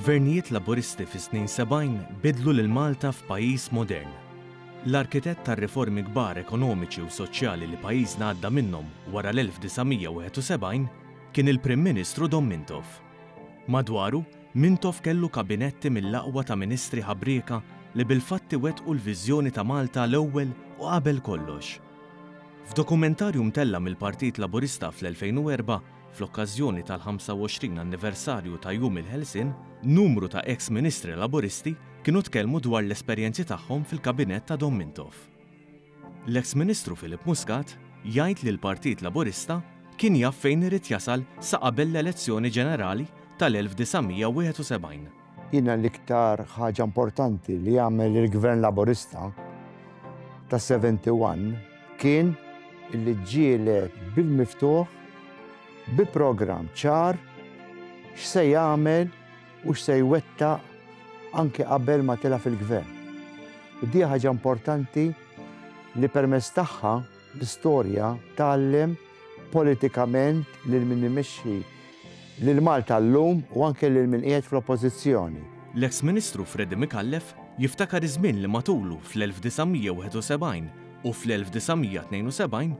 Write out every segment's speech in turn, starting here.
Il-gvernijiet laburisti fis-snin 70 bidlu lil Malta f'pajjiż modern. L-arkitett tar-riformi kbar ekonomiċi u soċjali li pajjiżna għadda minnhom wara l-1971 kien il-Prim Ministru Dom Mintoff. Madwaru, Mintoff kellu kabinetti mill-aqwa ta' ministri ħabrieka li bil-fatti wettqu l-viżjoni ta' Malta l-ewwel u qabel kollox. F'dokumentarju mtella mill-Partit Laburista fl-2004 fl-okkażjoni tal-25 anniversarju ta' Jum il-Ħelsien, numru ta' ex-ministri laburisti kienu tkellmu dwar l-esperjenzi tagħhom fil-kabinett ta' Dom Mintoff. L-ex-ministru Filip Muscat jgħid li l-Partit Laburista kien jaf fejn irid jasal sa qabel l-elezzjoni ġenerali tal-1971. Jiena l-iktar ħaġa importanti li jagħmel il-Gvern Laburista ta' 71 kien illi ġielet bil-miftuħ bi programm ċar x'se jagħmel u x'se jwettaq anke qabel ma tela fil-gvern. U di ħaġa importanti li permezz tagħha l-istorja tgħallem politikament lil min imexxi lil Malta llum u anke lil min qiegħed fl-oppożizzjoni. L-ex-Ministru Freddy Mikallef jiftakar iż-żmien li matulu fl-1971 u fl-1972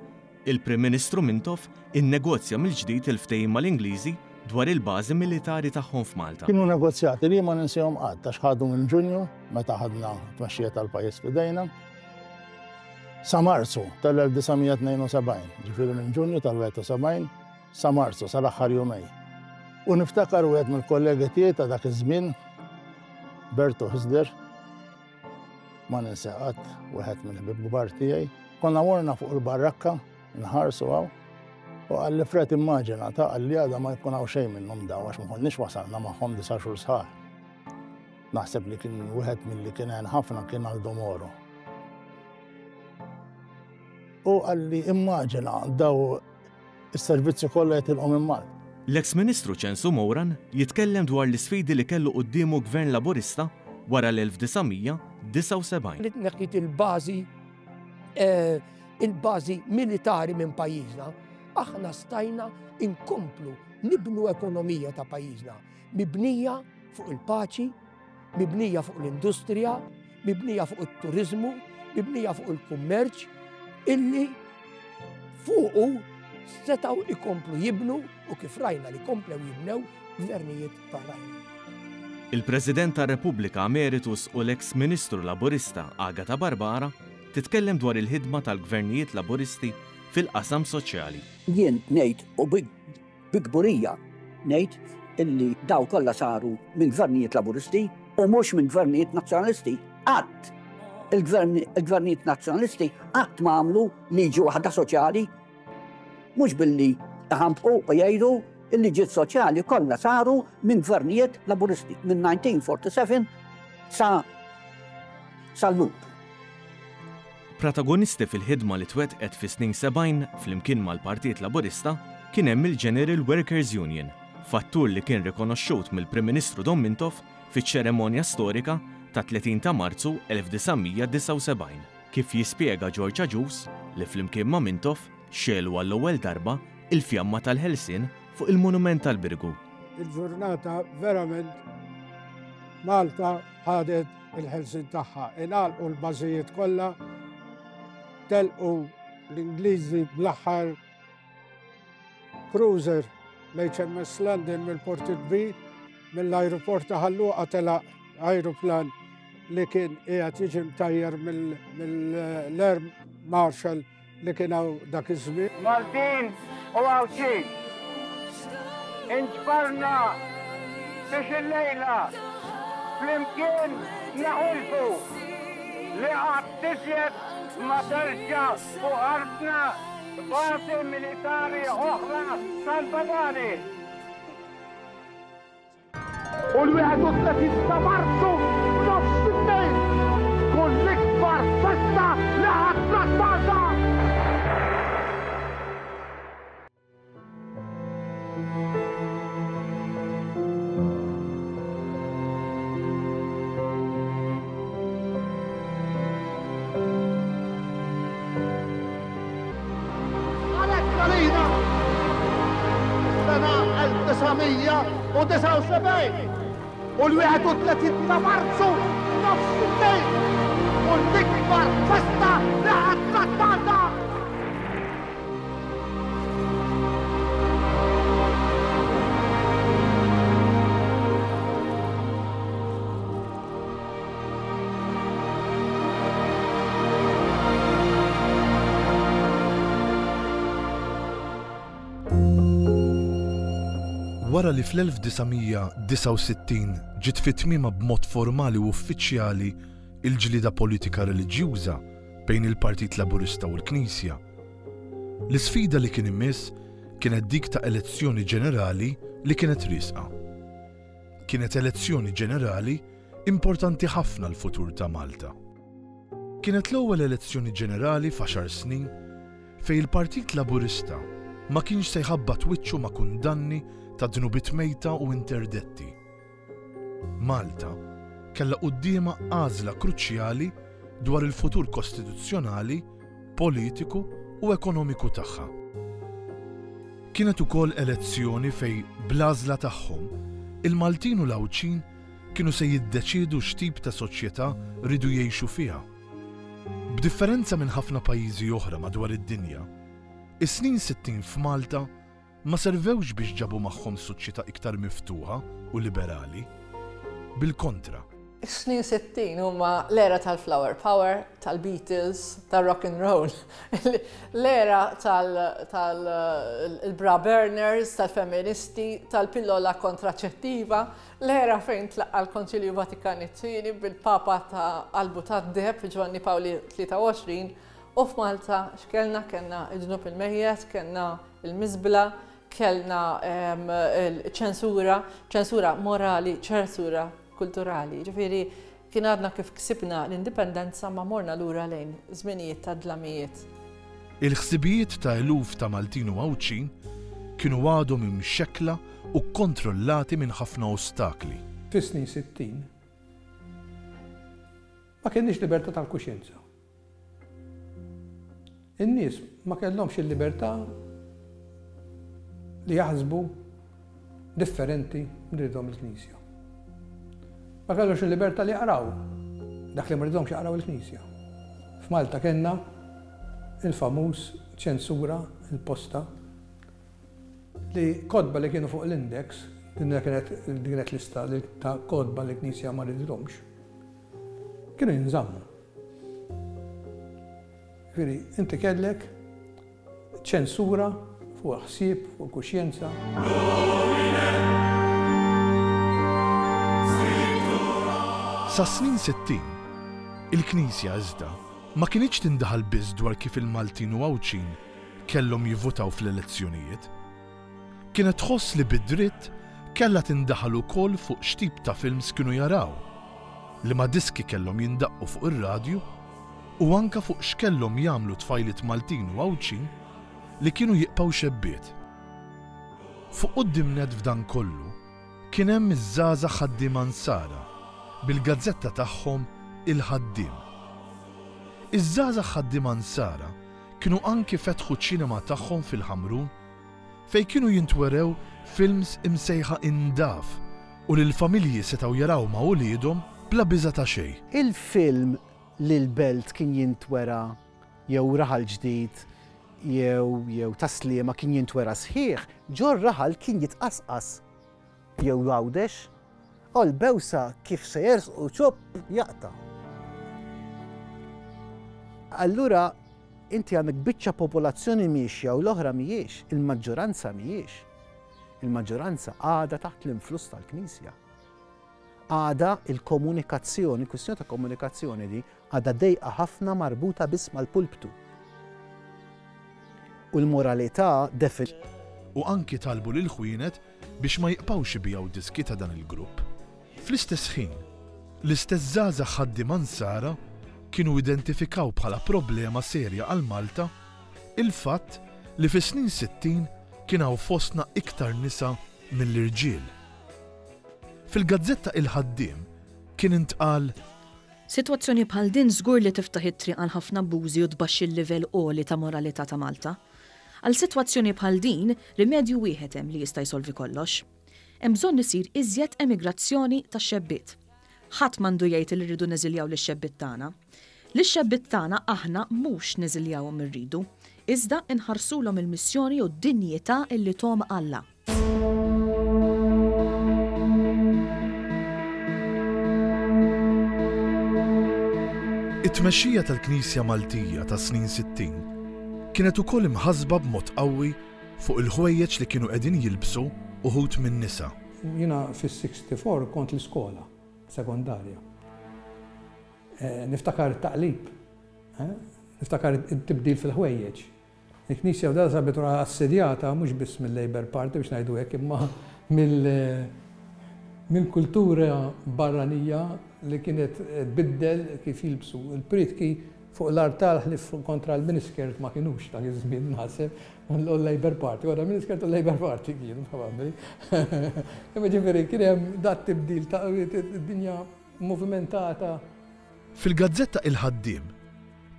il-Prim Ministru Mintoff innegozja mill-ġdid il-ftehim mal-Ingliżi dwar il-bażi militari tagħhom f'Malta. Kienu negozjati li ma ninsihom qatt għax ħadu minn Ġunju meta ħadna tmexxija tal-pajjiż f'idejna sa Marzu tal-1972, ġifieri minn Ġunju tal-71 sa Marzu sal-aħħar jumej. U niftakar wieħed mill-kollegi tiegħi ta' dak iż-żmien Berto Hisder ma ninsa qatt wieħed mill-ħbieb kbar tiegħi. Konna morna fuq il-barrakka nħarsu għaw, u għalli Fred immaġina ta' għalli għada ma jkun għaw xej minnhom daw għax ma konniex wasalna magħhom 9 xhur sħaħ. Naħseb li kien wieħed milli kien hemm ħafna kien Aldo Moro. U għalli immaġina daw is-servizzi kollha jitilqhom minn Malta. L-ex-Ministru Ċensu Mowran jitkellem dwar l-isfidi li kellu qudiemu Gvern Laburista wara l-1979. Li tneħħit il-bażi militari minn pajjiżna, aħna stajna inkomplu nibnu ekonomija ta' pajjiżna, mibnija fuq il-paċi, mibnija fuq l-industrija, mibnija fuq it-turiżmu, mibnija fuq il-kummerċ, illi fuqu setgħu ikomplu jibnu u kif rajna li komplew jibnew gvernijiet barrajn. Il-President tar-Repubblika Emeritus u l-ex-Ministru Laburista Agata Barbara titkellem dwar il-ħidma tal-gvernijiet laburisti fil-qasam soċjali. Jien ngħid u bigburija ngħid illi daw kollha saru minn gvernijiet laburisti u mhux minn gvernijiet nazzjonalisti. Qatt il-gvernijiet nazzjonalisti qatt ma għamlu liġi waħda soċjali mhux billi ħampqu u jgħidu il-liġijiet soċjali kollha saru minn gvernijiet laburisti minn 1947 sal-lum. Protagonisti fil-ħidma li twettqet fis-snin 70 flimkien mal-Partit Laburista kien hemm il-General Workers Union, fattur li kien rikonoxxut mill-Prim Ministru Dom Mintoff fiċ-ċeremonja storika ta' 30 ta' Marzu 1979. Kif jispjega George Agius li flimkien ma' Mintoff xelu għall-ewwel darba il-fjamma tal-Ħelsien fuq il-Monument tal-Birgu. Il-ġurnata verament Malta ħadet il-Ħelsien tagħha, ingħalqu l-bażijiet kollha, telqu l-Ingliżi bl-aħħar cruiser l-HMS London mill-Port kbir, mill-ajruport ta' Ħalluqa telaq ajruplan li kien qiegħed jiġi mtajjar mill-Air Marshal li kien hawn dak iż-żmien. Maltin u Awċin, inġbarna biex il-lejla flimkien naħulfu li qatt tisjed ma terġa' fuq ardna bażi militari oħra tal-Badani. U l-31 ta' Marzu nofs il-lejl kun l-ikbar festa li ħadna Malta. Sena 1979 وال31 ta' Marzu nofs il-lejl u l-ikbar festa li ħadd Malta. Wara li fl-1969 ġiet fit-tmiema b'mod formali u uffiċjali il-ġlieda politika reliġjuża bejn il-Partit Laburista u l-Knisja, l-isfida li kien imiss kienet dik ta' elezzjoni ġenerali li kienet riesqa. Kienet elezzjoni ġenerali importanti ħafna l-futur ta' Malta. Kienet l-ewwel elezzjoni ġenerali f'għaxar snin fejn il-Partit Laburista ma kienx se jħabbat wiċċu ma' kundanni ta' dnubit mejta u interdetti. Malta kellha qudiema għażla kruċjali dwar il-futur kostituzzjonali, politiku u ekonomiku tagħha. Kienet ukoll elezzjoni fejn bl-għażla tagħhom il-Maltin u l-Awċin kienu se jiddeċiedu x'tip ta' soċjetà ridu jgħixu fiha. B'differenza minn ħafna pajjiżi oħra madwar id-dinja, is-snin 60 f'Malta ma servewx biex ġabu magħhom soċjetà iktar miftuħa u liberali. Bil-kontra. Is-snin 60 huma l-era tal-flower power, tal-Beatles, tal-rock and roll, l-era tal-bra burners, tal-feministi, tal-pillola kontraċettiva, l-era fejn tlaqqa l-Konċilju Vatikani II bil-Papa ta' Qalbu tad-Deheb Ġwanni Pawli 23 u f'Malta x'kellna kellna il-ġnub il-mejjet, kellna il-miżbla, kellna ċensura morali, ċensura kulturali. Ġifieri kien għadna kif ksibna l-indipendenza ma morna lura lejn żminijiet ta' dlamijiet. Il-ħsibijiet ta' eluf ta' Maltin u Awċin kienu għadhom imxekkla u kontrollati minn ħafna ostakli. Fis-snin 60 ma kienx libertà tal-kuxjenza. In-nies ma kellhomx il-libertà li jaħsbu differenti minn il-Knisja. Ma kellux il-libertà li jaqraw dak li ma rridhomx jaqraw il-Knisja. F'Malta kellna il-famuż ċensura, il-posta, li kodba li kienu fuq l-index, din kienet lista ta' kodba li l-Knisja ma rridhomx, kienu jinżammu. Ġifieri, inti kellek ċensura fuq ħsieb, fuq kuxjenza. Sa snin 60, il-Knisja iżda ma kienx tindaħal biss dwar kif il-Maltin u Awċin kellhom jivvotaw fl-elezzjonijiet. Kienet tħoss li bid-dritt kellha tindaħal ukoll fuq x'tip ta' films kienu jaraw, li ma diski kellhom jindaqqu fuq ir-radju u anke fuq x'kellhom jagħmlu tfajliet Maltin u Awċin li kienu jiqpaw xebbiet. Fuq qudiemnet f'dan kollu kien hemm iż-żgħażagħ ħaddiema Ansara bil-gazzetta tagħhom Il-Ħaddiem. Iż-żgħażagħ ħaddiema Ansara kienu anki fetħu ċ-ċinema tagħhom fil-Ħamrun fejn kienu jintwerew films imsejħa Indaf u li l-familji setgħu jaraw ma' uliedhom bla biża' ta' xejn. Il-film li l-belt kien jintwera jew raħal ġdid jew taslima kien jintwera sħiħ, ġor raħal kien jitqasqas jew għawdex, l-bewsa kif se jersqu ċopp jaqta. Allura inti għandek biċċa popolazzjoni miexja u l-oħra mhijiex, il-maġġoranza mhijiex. Il-maġġoranza għadha taħt l-influss tal-Knisja. Għadha il-komunikazzjoni, kwistjoni ta' komunikazzjoni di għadha dejqa ħafna marbuta biss mal-pulptu. U l-moralità u anki talbu lil ħwienet biex ma jiqpawx ibijaw diski ta' dan il-grupp. Fl-istess ħin, l-istess żgħażagħ ħaddiema Ansara kienu identifikaw bħala problema serja għal Malta il-fatt li fis-snin 60 kien hawn fostna iktar nisa mill-irġiel. Fil-gazzetta Il-Ħaddiem kien intqal: Sitwazzjoni bħal din żgur li tiftaħ it-triq għal ħafna abbużi u tbaxxi l-livell għoli ta' moralità ta' Malta. Għal sitwazzjoni bħal din, rimedju wieħed hemm li jista' jsolvi kollox. hemm bżonn isir iżjed emigrazzjoni tax-xebbiet. Ħadd m'għandu jgħid li rridu neżiljaw lix-xebbiet tagħna. Lix-xebbiet tagħna aħna mhux neżiljawhom irridu, iżda inħarsulhom il-missjoni u d-dinjità illi tom Alla. It-tmexxija tal-Knisja Maltija ta' snin 60 kienet ukoll imħassba b'mod qawwi fuq il-ħwejjeġ li kienu qegħdin jilbsu uħud minn nisa. Jiena fis-64 kont l-iskola sekondarja. Niftakar it-taqlib, niftakar it-tibdil fil-ħwejjeġ. Il-Knisja f'dal sabet assedjata mhux biss mill-Labour Party biex ngħidu hekk imma mill-kultura barranija li kienet tbiddel kif jilbsu. Il-pritki fuq l-art tal-ħlif kontra l-miniskirt ma kienux ta' żmien naħseb l-Labour Party, wara miniskirt u l-Labour Party kienu probabbli. Imma ġifieri kien hemm dat tibdil ta' dinja movimentata. Fil-gazzetta Il-Ħaddiem,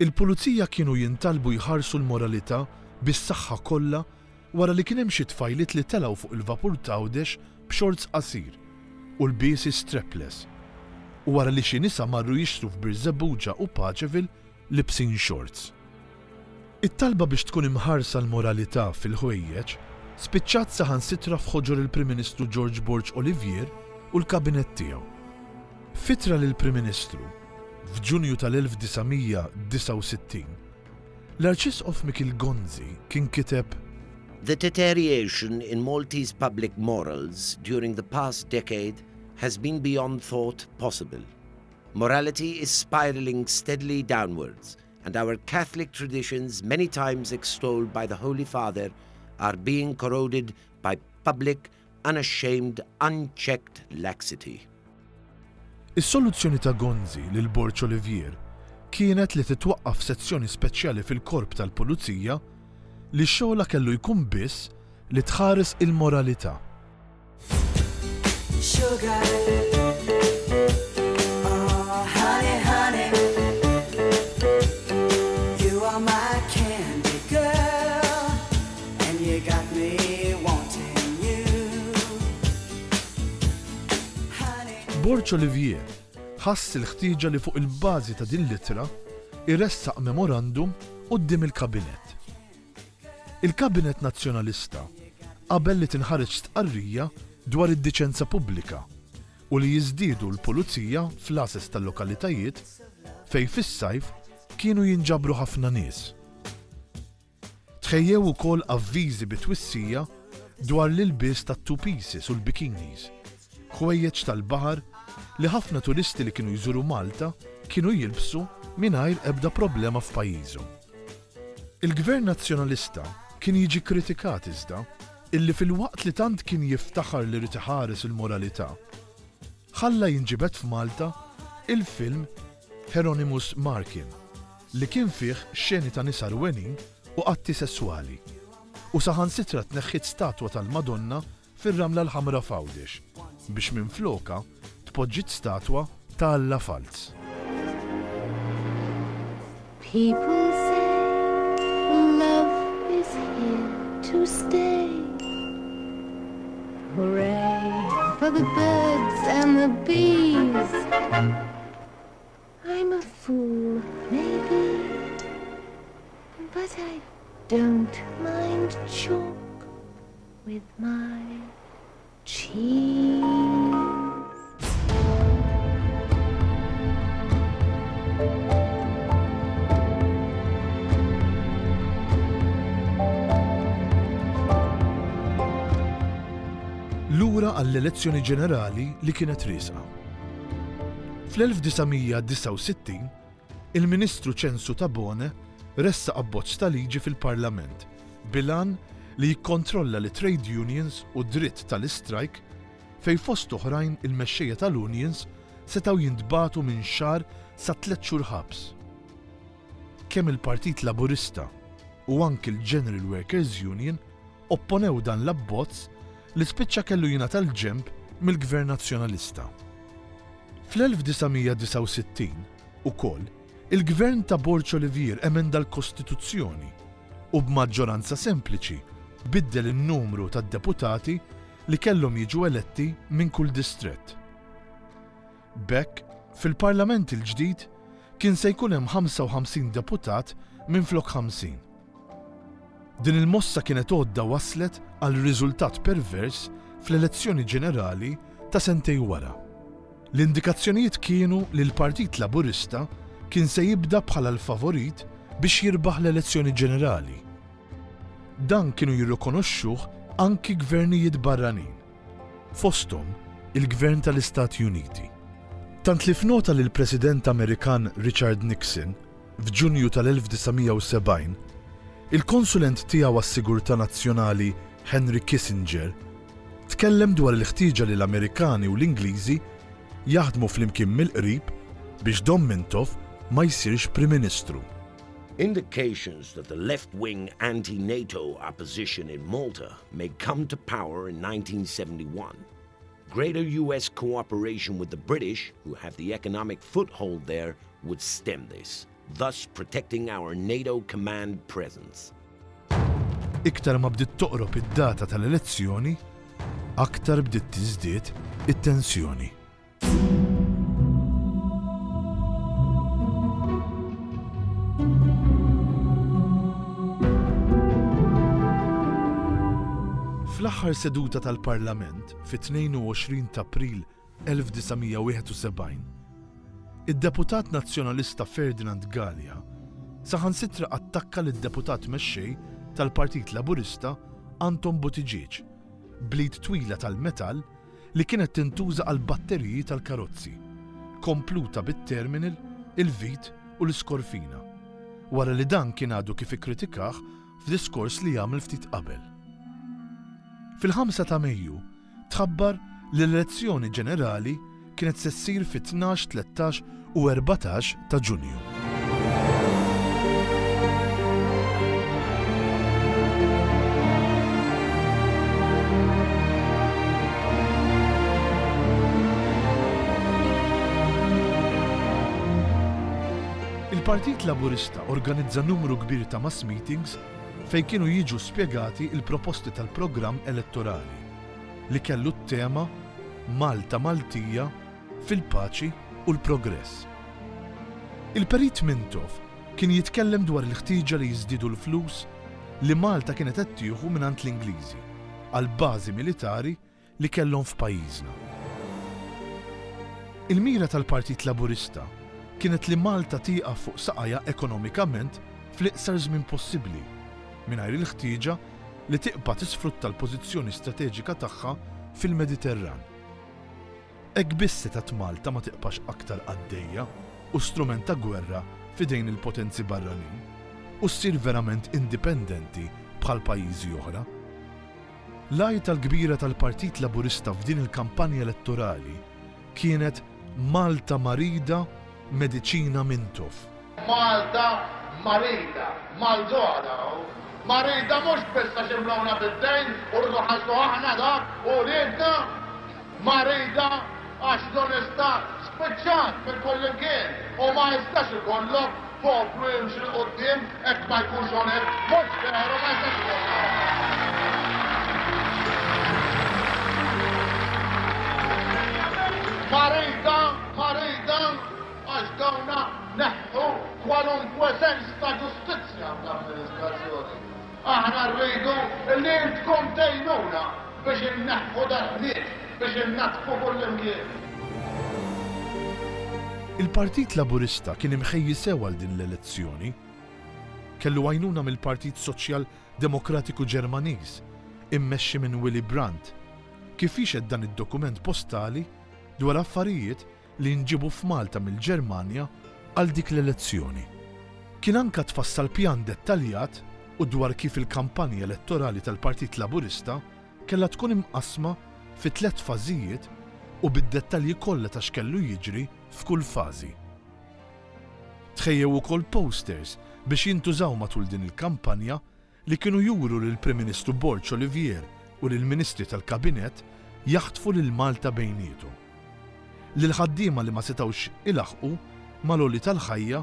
il-pulizija kienu jintalbu jħarsu l-moralità bis-saħħa kollha wara li kien hemm xi tfajliet li telgħu fuq il-vapur Għawdex b'xorts qasir u l-biesi strapless. U wara li xi nisa marru jixtru f'Birzebbuġa u Paċeville libsin shorts. It-talba biex tkun imħarsa l-moralità fil-ħwejjeġ spiċċat saħansitra f'ħoġor il-Prim Ministru George Borg Olivier u l-kabinett tiegħu. Fitra lill-Prim Ministru f'Ġunju tal-1969, l-Arċisqof Mikil Gonzi kien kiteb: The deterioration in Maltese public morals during the past decade has been beyond thought possible. Morality is spiraling steadily downwards, and our Catholic traditions, many times extolled by the Holy Father, are being corroded by public, unashamed, unchecked laxity. Is-soluzzjoni ta' Gonzi lil Borg Olivier kienet li titwaqqaf sezzjoni speċjali fil-korp tal-Pulizija li x-xogħla kellu jkun biss li tħares il-moralità. Borg Olivier ħass il-ħtieġa li fuq il-bażi ta' din l-ittra iressaq memorandum quddiem il-Kabinett. Il-Kabinett Nazzjonalista qabel li tinħareġ stqarrija dwar id-diċenza pubblika u li jiżdiedu l-pulizija fl-ases tal-lokalitajiet fejn fis-sajf kienu jinġabru ħafna nies. Tħejjew ukoll avviżi bitwissija dwar l-ilbies tat-two pieces u l-bikinis, ħwejjeġ tal-baħar li ħafna turisti li kienu jżuru Malta kienu jilbsu mingħajr ebda problema f'pajjiżhom. Il-Gvern Nazzjonalista kien jiġi kritikat iżda illi fil-waqt li tant kien jiftaħar li rid iħares il-moralità, ħalla jinġibed f'Malta il-film Hieronymus Markin li kien fih xeni ta' nisa rwenin u qatti sessuali u saħansitra tneħħit statwa tal-Madonna fir-ramla l-ħamra f'Għawdex biex minfloka tpoġġiet statwa ta' Alla Falz. People say love is here to stay. Hooray for the birds and the bees. I'm a fool, maybe, but I don't mind chalk with my cheese. Lura għall-elezzjoni ġenerali li kienet riesqa. Fl-1969, il-Ministru Censu Tabone ressa abbozz ta' liġi fil-Parlament bilan li jikkontrolla li trade unions u dritt tal-istrajk fej fost oħrajn il-mexxejja tal-unions setgħu jintbagħtu minn xahar sa 3 xhur ħabs. Kemm il-Partit Laburista u anki l-General Workers Union opponew dan l-abbozz li spiċċa kellu jingħata l-ġenb mill-Gvern Nazzjonalista. Fl-1969 ukoll il-Gvern ta' Borg Olivier emenda l-Kostituzzjoni u b'maġġoranza sempliċi biddel in-numru tad-deputati li kellhom jiġu eletti minn kull distrett. Bekk, fil-Parlament il-ġdid kien se jkun hemm 55 deputat minflok 50. Din il-mossa kienet għodda waslet għal riżultat pervers fl-elezzjoni ġenerali ta' sentej wara. L-indikazzjonijiet kienu li l-Partit Laburista kien se jibda bħala l-favorit biex jirbaħ l-elezzjoni ġenerali. Dan kienu jirrikonoxxuh anki gvernijiet barranin, fosthom il-Gvern tal-Istati Uniti. Tant li f'nota li l-President Amerikan Richard Nixon f'Ġunju tal-1970 il-konsulent tiegħu għas-Sigurtà Nazzjonali Henry Kissinger tkellem dwar il-ħtieġa li l-Amerikani u l-Ingliżi jaħdmu flimkien mill-qrib biex Don Mintoff ma jsirx Prim Ministru. Indications that the left-wing anti-NATO opposition in Malta may come to power in 1971. Greater US cooperation with the British, who have the economic foothold there, would stem this, thus protecting our NATO command presence. Iktar ma bdiet toqrob id-data tal-elezzjoni, aktar bdiet tiżdied it-tensjoni. Fl-aħħar seduta tal-Parlament fit-22 ta' April 1971, id-deputat nazzjonalista Ferdinand Gallia saħansitra attakka lid-deputat mexxej tal-Partit Laburista Anton Buttigieg blid twila tal-metall li kienet tintuża għal batteriji tal-karozzi, kompluta bit-terminal, il-vit u l-iskorfina, wara li dan kien għadu kif ikkritikah f'diskors li jagħmel ftit qabel. Fil-5 ta' Mejju tħabbar li l-elezzjoni ġenerali kienet se ssir fit-12, 13 u 14 ta' Ġunju. Il-Partit Laburista organizza numru kbir ta' mass meetings fejn kienu jiġu spjegati il-proposti tal-programm elettorali li kellu t-tema Malta Maltija fil-paċi u l-progress. Il-Perit Mintoff kien jitkellem dwar il-ħtieġa li jiżdiedu l-flus li Malta kienet qed tieħu mingħand l-Ingliżi għal bażi militari li kellhom f'pajjiżna. Il-mira tal-Partit Laburista kienet li Malta tieqaf fuq saqajja ekonomikament fl-iqsar żmien possibbli mingħajr il-ħtieġa li tiqpa' tisfrutta l-pożizzjoni strateġika tagħha fil-Mediterran. Hekk biss setat Malta ma tiqpax aktar għaddejja u strument ta' gwerra f'idejn il-potenzi barranin u ssir verament indipendenti bħal pajjiżi oħra. L-għajta tal-kbira tal-Partit Laburista f'din il-kampanja elettorali kienet Malta Marida Mediċina Mintoff. Malta marida, mal-ġoħra, marida mux bissa ximlawna bid-dejn u rruħaltu aħna dak u ridna, marida għax donista spiċċat minn kullin kien u ma jistax ikollok poplu jimxi l-qoddim ek ma jkunx onek, mux veru ma jistax ikollok. Marida, għax dawna neħħu kwalunkwe sens ta' ġustizzja fl-amministrazzjoni. Aħna rridu li intkom tgħinuna biex inneħħu dan-nies, biex innatfu kull-imkien. Il-Partit Laburista kien imħejji sew għal din l-elezzjoni. Kellu għajnuna mill-Partit Soċjal Demokratiku Ġermaniż immexxi minn Willy Brandt kif ixed dan id-dokument postali dwar affarijiet li nġibu f'Malta mill-Ġermanja għal dik l-elezzjoni. Kien anka tfassal pjan dettaljat u dwar kif il-kampanja elettorali tal-Partit Laburista kellha tkun imqasma fi 3 fażijiet u bid-dettalji kollha ta' x'kellu jiġri f'kull fażi. Tħejjew ukoll posters biex jintużaw matul din il-kampanja li kienu juru lil Prim Ministru Borċ Olivier u lil Ministri tal-Kabinett jaħtfu lil Malta bejnietu. Lil ħaddiema li ma setawx ilaħqu mal-għoli tal-ħajja,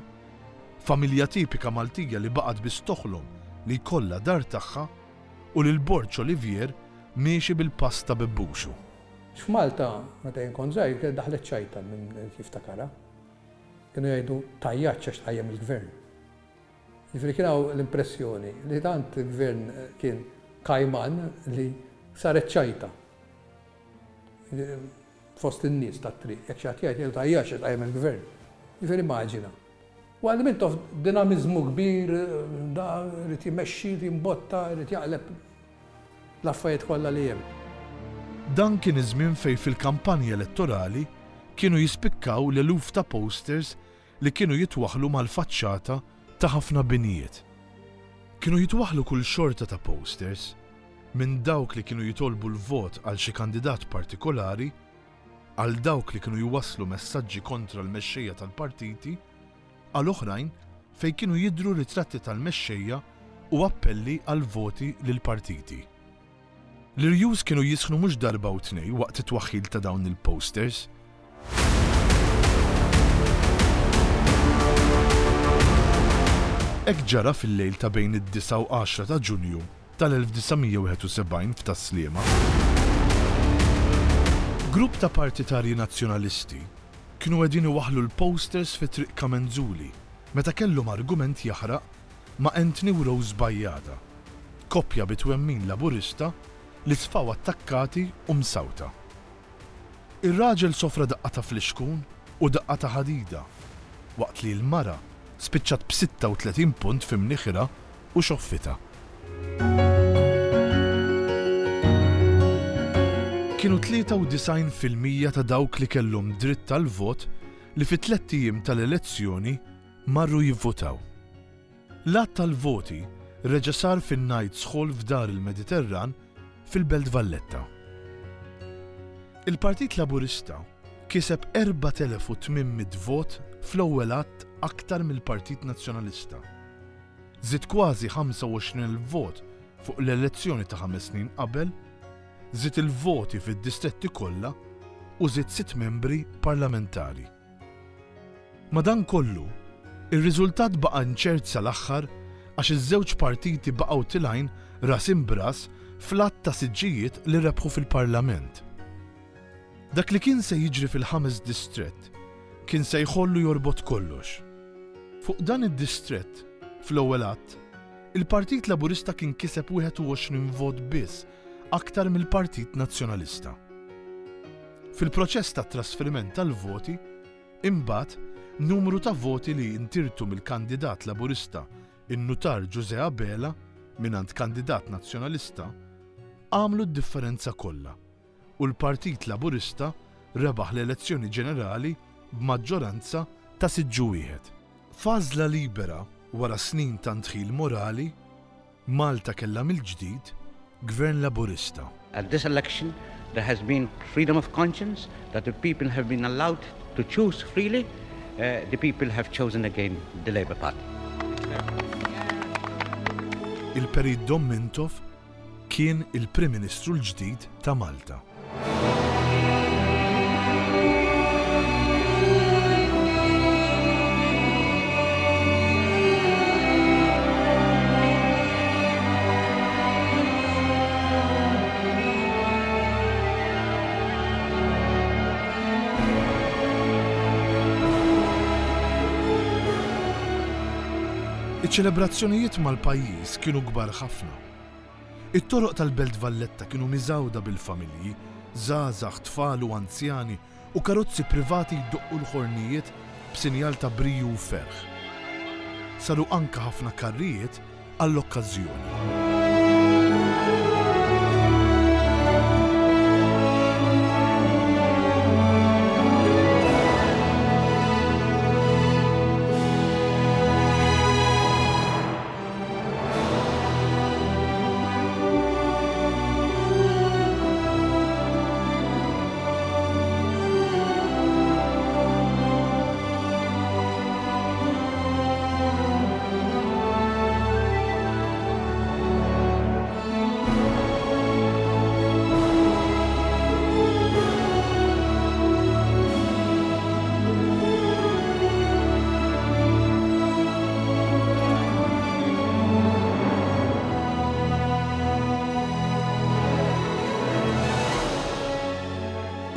familja tipika Maltija li baqgħet biss toħlom li jkollha dar tagħha u lil Borċ Olivier miexi bil-pasta bibbuxu. F'Malta, meta jinkun żgħir, kien daħlet ċajta minn jiftakara. Kienu jgħidu tajjaċ għax tqajjem il-gvern. Ġifieri kien hawn l-impressjoni li tant il-gvern kien kajman li saret ċajta. Fost in-nies tat-triq, jekk xi ħadd jgħid tajjaċ għax tqajjem il-gvern. Ġifieri immaġina. U għandiment of dinamizmu kbir, da rrit jimexxi, jimbotta, rrit jaqleb l-affarijiet kollha li hemm. Dan kien iż-żmien fejn fil-kampanji elettorali kienu jispikkaw l-eluf ta' posters li kienu jitwaħlu mal-faċċata ta' ħafna binijiet. Kienu jitwaħlu kull xorta ta' posters minn dawk li kienu jitolbu l-vot għal xi kandidat partikolari, għal dawk li kienu jwasslu messaġġi kontra l-mexxejja tal-partiti, għal oħrajn fejn kienu jidhru ritratti tal-mexxejja u appelli għal voti lil partiti. L-irjuż kienu jisħnu mhux darba u tnej waqt it-twaħħil ta' dawn il-posters. Hekk ġara fil-lejl ta' bejn id-9 u 10 ta' Ġunju tal-1971 f'Taslima. Grupp ta' partitarji nazzjonalisti kienu qegħdin iwaħħlu l-posters fi triq Kamenzuli meta kellhom argument jaħraq ma' Anthony Rose Bajjada, koppja bitwemmin laburista li tfaw attakkati u msawta. Ir-raġel sofra daqqata fl-ixkun u daqqata ħadida, waqt li l-mara spiċċat b'36 punt f'imniħra u xoffita. Kienu 93% ta' dawk li kellhom dritt tal-vot li fi 3 ijiem tal-elezzjoni marru jivvotaw. L-att tal-voti reġa' sar fin-Knights Hall f'Dar il-Mediterran fil-Belt Valletta. Il-Partit Laburista kiseb 4,800 vot fl-ewwel att aktar mill-Partit Nazzjonalista. Żied kważi 25,000 vot fuq l-elezzjoni ta' 5 snin qabel, żied il-voti fid-distretti kollha u żied 6 membri parlamentari. Madankollu, ir-riżultat baqa' inċert sal-aħħar għax iż-żewġ partiti baqgħu tilgħin ras imbras fl-att ta' siġġijiet li rebħu fil-Parlament. Dak li kien se jiġri fil-5 distrett kien se jħollu jorbot kollox. Fuq dan id-distrett, fl-ewwel att, il-Partit Laburista kien kiseb 21 vot biss aktar mill-Partit Nazzjonalista. Fil-proċess ta' trasferiment tal-voti, imbagħad numru ta' voti li intirtu mill-kandidat Laburista in-Nutar Giuse Abela minant kandidat nazzjonalista għamlu d-differenza kollha u l-Partit Laburista rebaħ l-elezzjoni ġenerali b'maġġoranza ta' siġġu wieħed. F'għażla libera wara snin ta' ndħil morali, Malta kellha mill-ġdid Gvern Laburista. At this election there has been freedom of conscience, that the people have been allowed to choose freely. The people have chosen again the Labour Party. Il-Perit Domintov kien il-Prim Ministru l-ġdid ta' Malta. Iċ-ċelebrazzjonijiet mal-pajjiż kienu kbar ħafna. It-toroq tal-Belt Valletta kienu miżawda bil-familji, żgħażagħ, tfal u anzjani u karozzi privati jdoqqu l-ħornijiet b'sinjal ta' briju u ferħ. Saru anke ħafna karrijiet għall-okkażjoni.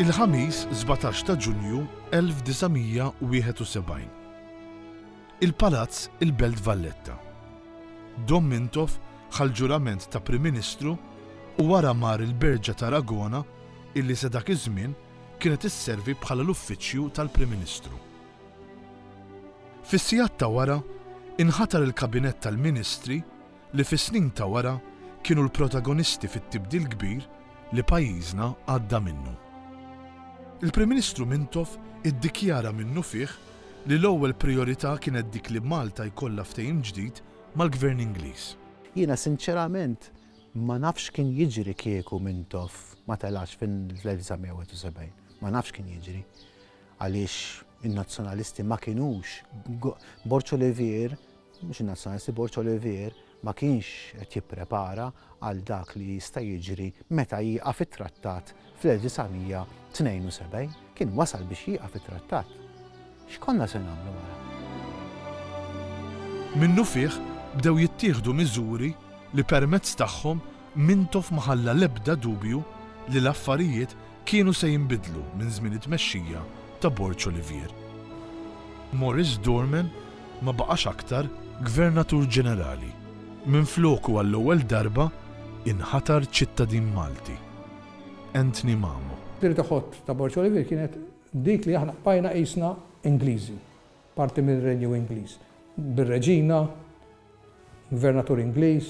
Il-ħamis 17 ta' Ġunju 1971. Il-Palazz il-Belt Valletta. Dom Mintoff ħal ġurament ta' Prim Ministru u wara mar il-Berġa ta' Ragona illi sa dak iż-żmien kienet isservi bħala l-uffiċċju tal-Prim Ministru. Fis-sigħat ta' wara inħatar il-kabinett tal-Ministri li fis-snin ta' wara kienu l-protagonisti fit-tibdil kbir li pajjiżna għadda minnu. Il-Prim Ministru Mintoff iddikjara minnu fih li l-ewwel priorità kienet dik li Malta jkollha ftehim ġdid mal-Gvern Ingliż. Jiena sinċerament ma nafx kien jiġri kieku Mintoff ma telax fil-1971. Ma nafx kien jiġri. Għaliex in-nazzjonalisti ma kienux. Borċ Olivier, mhux in-nazzjonalisti, Borċ Olivier ma kienx qed jipprepara għal dak li jista' jiġri meta jieqa' fit-trattat fl-1972. Kien wasal biex jieqa' fit-trattat. X'konna se nagħmlu wara? Minnu fih bdew jittieħdu miżuri li permezz tagħhom Mintoff ma ħalla l-ebda dubju li l-affarijiet kienu se jinbidlu minn żmien it-tmexxija ta' Borċ Olivier. Maurice Dorman ma baqax aktar Gvernatur Ġenerali. Minfloku għall-ewwel darba inħatar ċittadin Malti. Anthony Mamo. L-irtaħot ta' Borċ Olivier kienet dik li aħna bajna qisna Ingliżi, parti mill-Renju Ingliż. Bir-Reġina, Gvernatur Ingliż,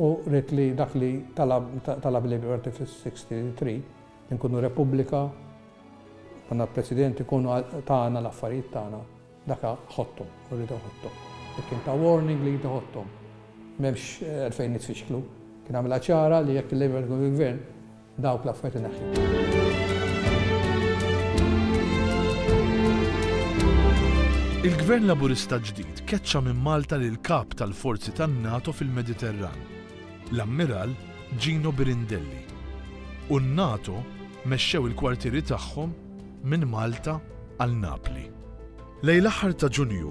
u rrit li dak li talab Liberty fis-63 nkunu Repubblika, konna Presidenti kunu tagħna l-affarijiet tagħna, daka ħottom, u rridu ħottom. Kien ta' warning li rridu ħottom. M'hemmx għalfejn nitfixklu. Kien għamilha ċara li jekk il-Labour jkun il-Gvern dawk l-affarijiet inaħħu. Il-Gvern Laburista ġdid keċċa minn Malta lil kap tal-forzi tan-NATO fil-Mediterran, l-Ammiral Gino Birindelli. U n-NATO mexxew il-kwartieri tagħhom minn Malta għal Napli. Lejn l-aħħar ta' Ġunju,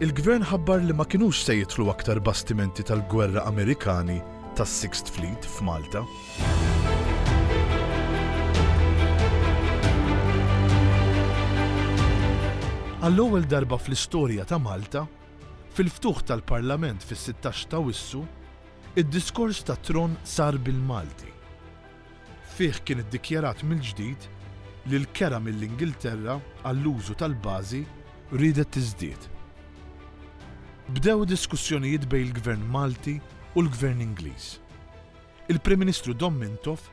il-Gvern ħabbar li ma kinux se jidħlu aktar bastimenti tal-gwerra Amerikani tas-Sixth Fleet f'Malta. Għall-ewwel darba fl-istorja ta' Malta, fil-ftuħ tal-Parlament fis-16 ta' Wissu, id-diskors ta' Tron sar bil-Malti. Fih kien iddikjarat mill-ġdid li l-kera mill-Ingilterra għall-użu tal-bażi ridet tiżdied. Bdew diskussjonijiet bejn il-Gvern Malti u l-Gvern Ingliż. Il-Prim Ministru Dom Mintoff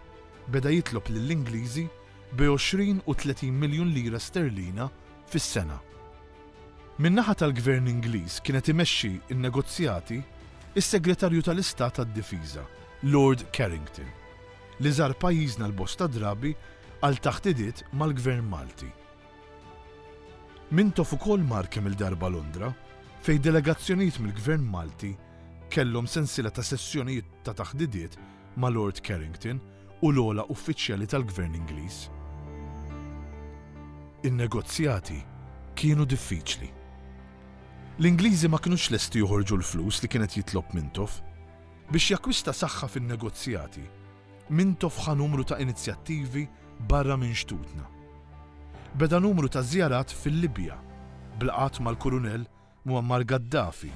beda jitlob lill-Ingliżi bi 20 u 30 miljun lira sterlina fis-sena. Min-naħa tal-Gvern Ingliż kienet imexxi n-negozjati is-Segretarju tal-Istat tad-Difiża, Lord Carrington, li żar pajjiżna l-bosta drabi għal taħdidiet mal-Gvern Malti. Mintoff ukoll mar kemm il-darba Londra fejn delegazzjonijiet mill-Gvern Malti kellhom sensiela ta' sessjonijiet ta' taħdidiet ma' Lord Carrington u l-ogħla uffiċjali tal-Gvern Ingliż. In-negozjati kienu diffiċli. L-Ingliżi ma kinux lesti joħorġu l-flus li kienet jitlob Mintoff. Biex jakkwista saħħa fin-negozjati, Mintoff ħa numru ta' inizjattivi barra minn xtutna. Beda numru ta' żjarat fil-Libja, bilqat mal-Kurunell Muammar Gaddafi,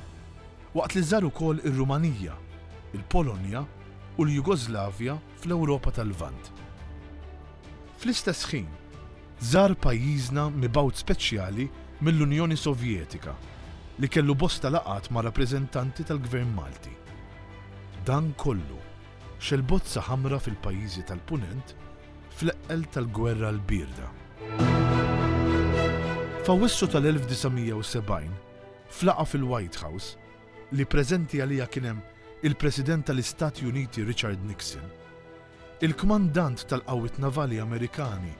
waqt li żar ukoll ir-Rumanija, il-Polonja u l-Jugoslavja fl-Ewropa tal-Lvant. Fl-istess ħin, żar pajjiżna mibgħut speċjali mill-Unjoni Sovjetika li kellu bosta laqat ma' rappreżentanti tal-Gvern Malti. Dan kollu xelbozza ħamra fil-pajjiżi tal-Punent fl-eqqel tal-Gwerra l-Birda. F'Awwissu tal-1970, flaqa fil-White House li preżenti għalija kien hemm il-President tal-Istati Uniti Richard Nixon, il-Kmandant tal-Qawwiet Navali Amerikani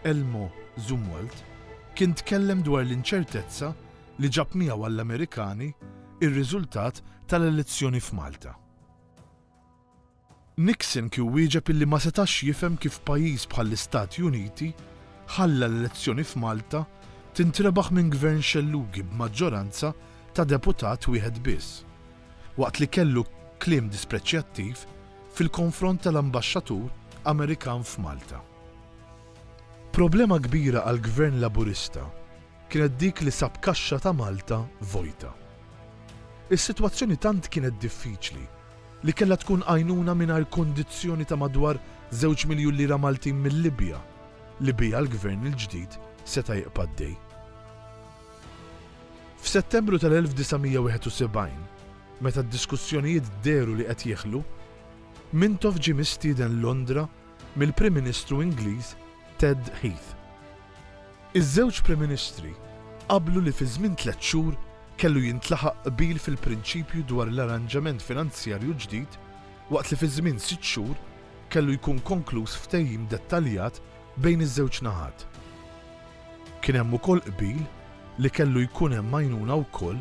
Elmo Zumwalt kien tkellem dwar l-inċertezza li ġab miegħu għall-Amerikani ir-riżultat tal-elezzjoni f'Malta. Nixon kien wieġeb illi ma setax jifhem kif pajjiż bħall-Istati Uniti ħalla l-elezzjoni f'Malta tintrebaħ minn gvern xellugi b'maġġoranza ta' deputat wieħed biss, waqt li kellu kliem dispreċjattiv fil-konfront tal-ambaxxatur Amerikan f'Malta. Problema kbira għall-Gvern Laburista kienet dik li sab kaxxa ta' Malta vojta. Is-sitwazzjoni tant kienet diffiċli li kellha tkun għajnuna mingħajr kondizzjoni ta' madwar 2 miljun lira Maltin mill-Libja li bija l-Gvern il-ġdid seta' jiqpa' d-dej. F'Settembru tal-1971, meta d-diskussjonijiet deru li qed jeħlu, Mintoff ġie mistieden Londra mill-Prim Ministru Ingliż Ted Heath. Iż-żewġ Prim Ministri qablu li fi żmien 3 xhur kellu jintlaħaq qbil fil-prinċipju dwar l-arranġament finanzjarju ġdid waqt li fi żmien 6 xhur kellu jkun konkluż ftehim dettaljat bejn iż-żewġ naħat. Kien hemm ukoll qbil li kellu jkun hemm għajnuna wkoll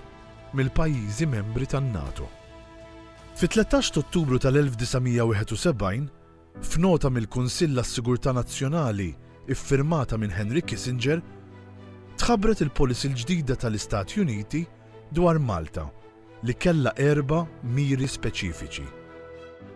mill-pajjiżi membri tan-NATO. Fi-13 Ottubru tal-1971, f'nota mill-Kunsill għas-Sigurtà Nazzjonali iffirmata minn Henry Kissinger, tħabbret il-policy l-ġdida tal-Istati Uniti dwar Malta li kellha 4 miri speċifiċi.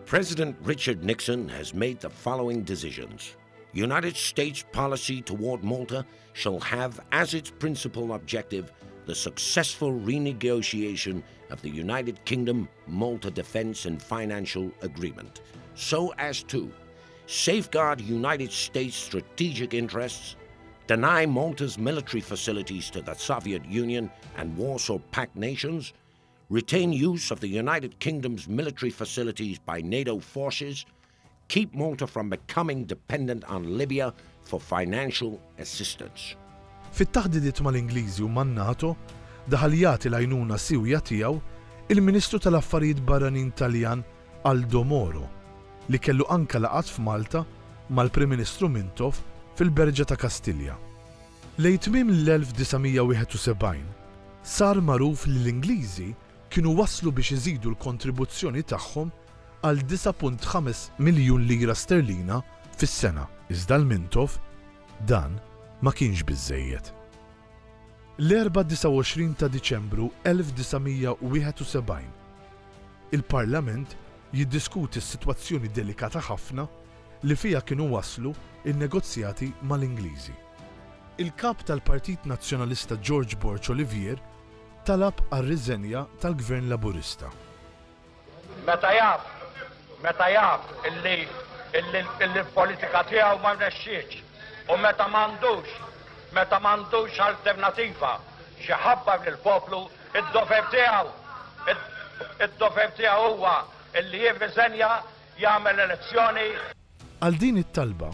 President Richard Nixon has made the following decisions. United States policy toward Malta shall have as its principal objective the successful renegotiation of the United Kingdom Malta Defense and Financial Agreement, so as to safeguard United States strategic interests, deny Malta's military facilities to the Soviet Union and Warsaw Pact nations, retain use of the United Kingdom's military facilities by NATO forces, keep Malta from becoming dependent on Libya for financial assistance. Fit-taħdidiet mal-Ingliżi u man-NATO daħal jagħti l-għajnuna siwja tiegħu il-Ministru tal-Affarijiet Barranin Taljan Aldo Moro li kellu anke laqgħat f'Malta mal-Prim Ministru Mintoff fil-Berġa ta' Kastilja. Lejn tmiem l-1971 sar magħruf li l-Ingliżi kienu waslu biex iżidu l-kontribuzzjoni tagħhom għal 9.5 miljun lira sterlina fis-sena. Iżda l-Mintoff dan ma kienx biżżejjed. L-4-29 ta' Diċembru 1971 il-Parlament jiddiskuti s-sitwazzjoni delikata ħafna li fija kienu waslu il-negozjati mal-Ingliżi. Il-kap tal-Partit Nazzjonalista George Borch Olivier talab għar-riżenja tal-Gvern Laburista. Meta jaf illi l-politika tiegħu ma mnexxietx u meta m'għandux alternativa xi ħabbar lill-poplu id-dover tiegħu huwa illi jirriżenja jagħmel elezzjoni. Għal din it-talba,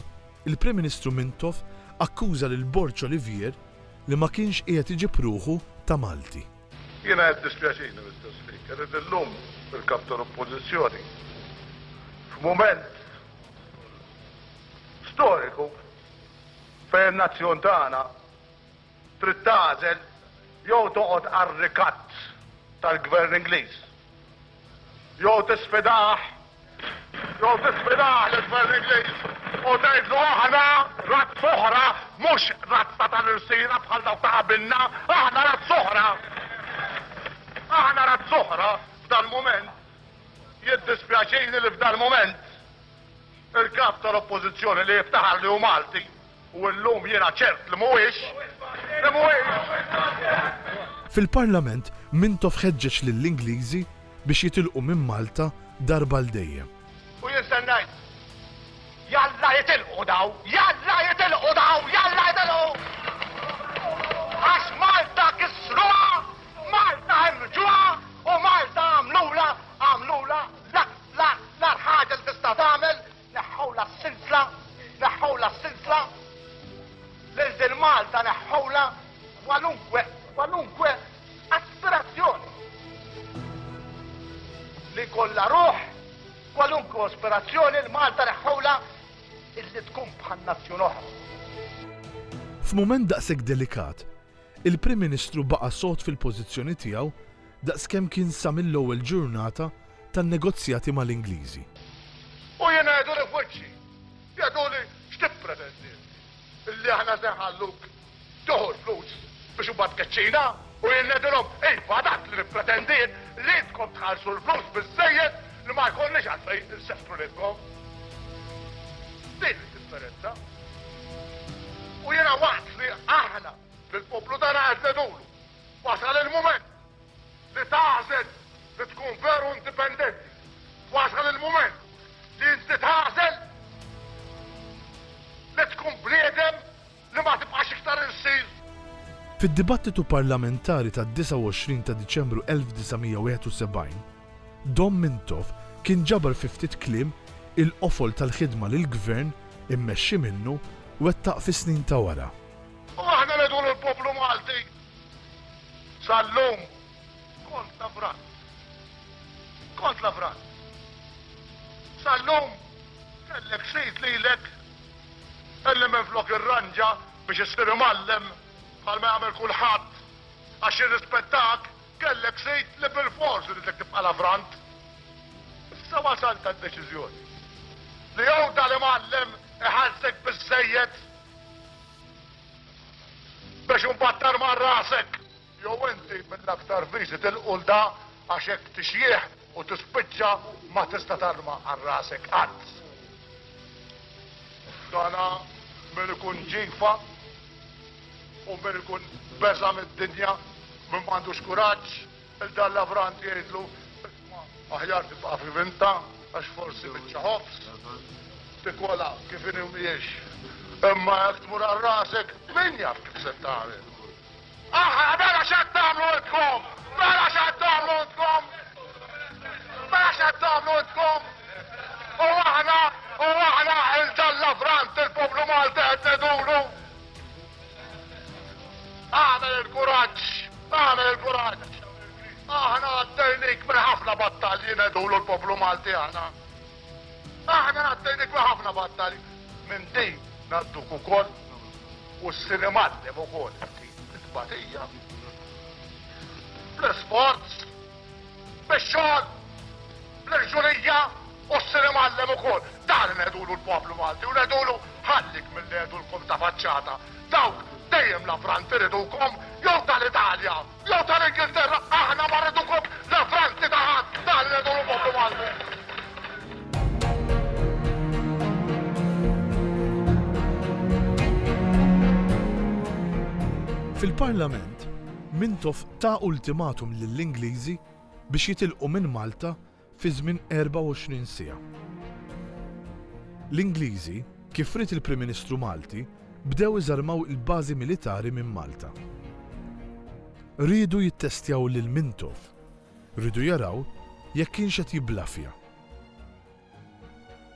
il-Prim Ministru Mintoff akkuża lil Borch Olivier li ma kienx qiegħed iġib ruħu ta' Malti. Jiena qed dispjaċini, Mr. Speaker, id illum fil-kap tal-Oppożizzjoni f'mument storiku fejn nazzjon tagħna trid tagħżel jew toqgħod għar-rikatt tal-Gvern Ingliż. Jew tisfidaħ l-Gvern Ingliż u tgħidlu aħna razz oħra mhux razza tal-irsira bħal dawk ta' qabilna, aħna razz oħra. Aħna razz oħra f'dal-mument jiddispjaċini li f'dal-mument il-kap tal-Oppożizzjoni li jiftaħar li hu Malti u llum jiena ċert li mhuwiex. Fil-Parlament Mintoff ħeġġeġ lill-Ingliżi biex jitilqu minn Malta darba l dejjem. U jinsen ngħid, jalla jitilqu daw! Għax Malta kisruha, Malta hemġuha u Malta għamlula l-ar ħaġa li tista' tagħmel neħħowla s-sinsla lil din Malta neħħowla kwalunkwe aspirazzjoni li kollha ruħ, kwalunkwe aspirazzjoni li Malta neħħowla illi tkun bħal nazzjon oħra. F'mument daqshekk delikat, il-Prim Ministru baqa' sod fil-pożizzjoni tiegħu daqskemm kien sa mill-ewwel ġurnata tan-negozjati mal-Ingliżi. U jiena jgħiduli f'wiċċi, jgħiduli x'tippretendi illi aħna se nħalluk toħu l-flus biex imbagħad tkeċċina u jien ngħidulhom iva dak li nippretendiet li tkom tħallsu l-flus biżżejjed li ma jkollniex għalfejn insefru lilkom. Din id-differenza. U jiena waqt li aħna fil-poplu tagħna qed ngħidulu wasal il-mument li taħżel li tkun veru indipendenti. Wasal il-mument li inti taħżel li tkun bliedem li ma tibqax iktar insir. Fid-dibattitu parlamentari tad-29 ta' Diċembru 1971, Dom Mintoff kien ġabar fi ftit kliem il-qofol tal-ħidma lill gvern immexxi minnu wettaq fi snin ta' wara. U aħna ngħidulu l-poplu Malti sal-lum kont la Franz. Kont la Franz. Sal-lum kellek sit lilek illi minflok ir-ranġa biex issir imallem bħal ma jagħmel kulħadd għax irrispettak kellek sit li bil-fors iridlek tibqa' lavrant. Issa wasalt tad-deċiżjoni li jew tal-imallem iħallsek biżżejjed biex imbagħad ma' rasek jew inti mill-aktar viżi tilqulda għax hekk tixjieħ u tispiċċa ma tista' tarma' għal rasek qatt. Dana min ikun ġifa u min ikun beża mid-dinja min m'għandux kuraġġ il-dan lavrant jgħidlu aħjar tibqa' fi vinta għax forsi biċċa ħobs tikwola kif inhi mhijiex. Imma jekk tmur għal rasek min jaf kif se tagħmel. Bela x'qed tagħmlu intkom! Bela x'qed tagħmlu intkom! Bela x'qed tagħmlu intkom! U aħna il-dan lavrant il-poplu Malti qed ngħidulu. Għamel il-kuraġġ! Għamel il-kuraġġ! Aħna għaddejnik minn ħafna battalji ngħidulu l-poplu Malti aħna. Aħna għaddejnik minn ħafna battalji. Minn din ngħadduk ukoll u s-sinemallem ukoll. Titbatija. Bl-sports, bix-xogħol, bl-irġulija u s-sinemallem ukoll. Dan ngħidulu l-poplu Malti u ngħidulu ħallik milli ngħidulkom ta' faċċata. Dawk dejjem lavrant iridukom jew tal-Italja, jew tal-Ingilterra, aħna ma rridukom lavranti ta' ħadd, dan ngħidulu l-poplu Malti. Fil-Parlament, Mintoff ta' ultimatum lill-Ingliżi biex jitilqu minn Malta fi żmien 24 siegħa. L-Ingliżi, kif rid il-Prim Ministru Malti, bdew iżarmaw il-bażi militari minn Malta. Ridu jittestjaw lil Mintoff, ridu jaraw jekk kienx qed jibblafja.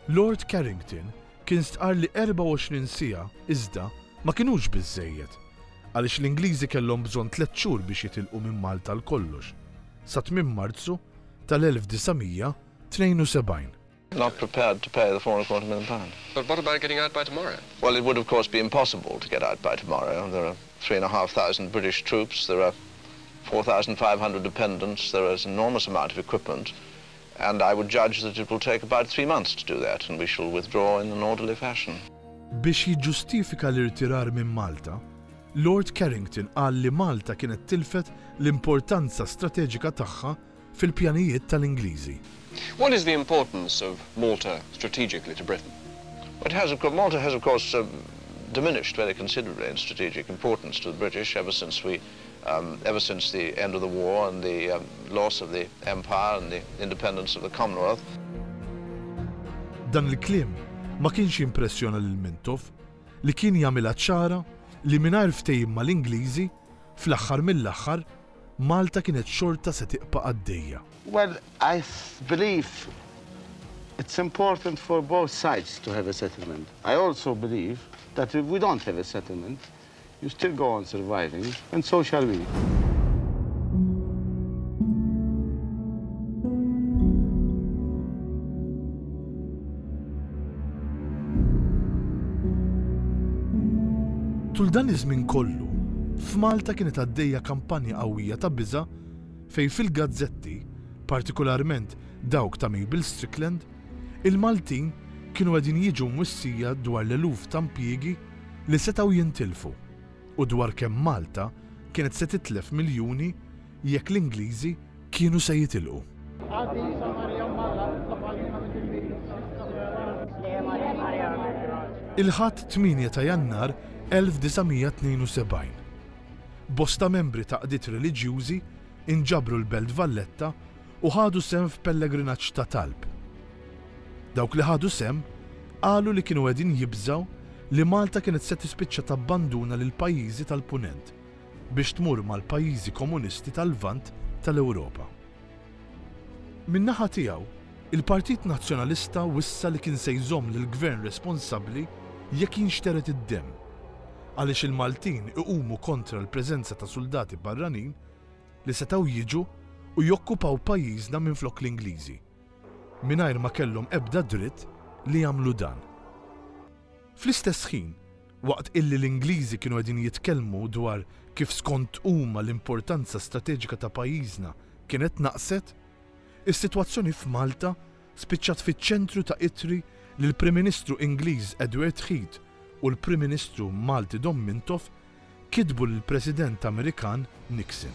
Lord Carrington kien stqar li 24 siegħa iżda ma kinux biżżejjed għaliex l-Ingliżi kellhom bżonn 3 xhur biex jitilqu minn Malta l kollox sa tmiem Marzu tal-1972. Not prepared to pay the £4.25 million. But what about getting out by tomorrow? Well, it would of course be impossible to get out by tomorrow. There are 3,500 British troops, there are 4,500 dependents, there is an enormous amount of equipment, and I would judge that it will take about 3 months to do that, and we shall withdraw in an orderly fashion. Biex jiġġustifika l-irtirar minn Malta, Lord Carrington qal li Malta kienet tilfet l-importanza strateġika tagħha fil-pjanijiet tal-Ingliżi. What is the importance of Malta strategically to Britain? Malta has, of course, diminished very considerably in strategic importance to the British ever since the end of the war and the loss of the empire and the independence of the Commonwealth. Dan il-kliem ma kienx impressjona lil Mintoff li kien jagħmilha ċara li mingħajr ftehim mal-Ingliżi fl-aħħar mill-aħħar Malta kienet xorta se tibqa' għaddejja. Well, I believe it's important for both sides to have a settlement. I also believe that if we don't have a settlement, you still go on surviving, and so shall we. Tul dan iż-żmien kollu, f'Malta kienet għaddejja kampanja qawwija ta' biża' fejn fil-gazzetti, partikolarment dawk ta' Mabel Strickland, il-Maltin kienu qegħdin jiġu mwissija dwar l-eluf ta' impjiegi li setgħu jintilfu u dwar kemm Malta kienet se titlef miljuni jekk l-Ingliżi kienu se jitilqu. Il-ħadd 8 ta' Jannar 1972. Bosta membri ta' qdiet reliġjużi inġabru l-Belt Valletta u ħadu sem f'pellegrinaġġ ta' talb. Dawk li ħadu sem qalu li kienu qegħdin jibżgħu li Malta kienet se tispiċċa tabbanduna lil pajjiżi tal-Punent biex tmur mal-pajjiżi komunisti tal-Lvant tal-Ewropa. Min-naħa tiegħu, il-Partit Nazzjonalista wissa li kien se jżomm lill-gvern responsabbli jekk jinxteret id-demm għaliex il-Maltin iqumu kontra l-preżenza ta' soldati barranin li setgħu jiġu u jokkupaw pajjiżna minflok l-Ingliżi, mingħajr ma kellhom ebda dritt li jagħmlu dan. Fl-istess ħin, waqt illi l-Ingliżi kienu qegħdin jitkellmu dwar kif skont huma l-importanza strateġika ta' pajjiżna kienet naqset, is-sitwazzjoni f'Malta spiċċat fiċ-ċentru ta' ittri li l-Prim Ministru Ingliż Edward Heath u l-Prim Ministru Malti Dom Mintoff kitbu lill-President Amerikan Nixon.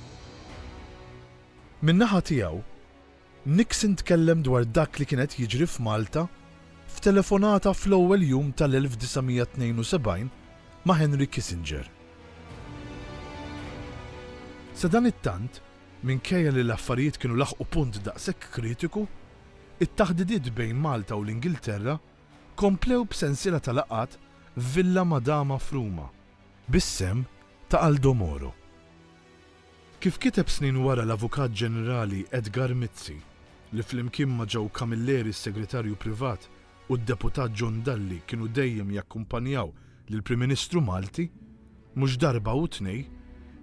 Min-naħa tiegħu, Nixon tkellem dwar dak li kienet jiġri f'Malta f'telefonata fl-ewwel jum tal-1972 ma' Henry Kissinger. Sa dan it-tant, minkejja li l-affarijiet kienu laħqu punt daqshekk kritiku, it-taħdidiet bejn Malta u l-Ingilterra komplew b'sensiela ta' laqat f'Villa Madama f'Ruma, bis-sem ta' Aldo Moro. Kif kiteb snin wara l-Avukat Ġenerali Edgar Mizzi, li flimkien ma' Joe Camilleri s-Segretarju Privat u d-Deputat John Dalli kienu dejjem jakkumpanjaw lill-Prim Ministru Malti, mhux darba u tnej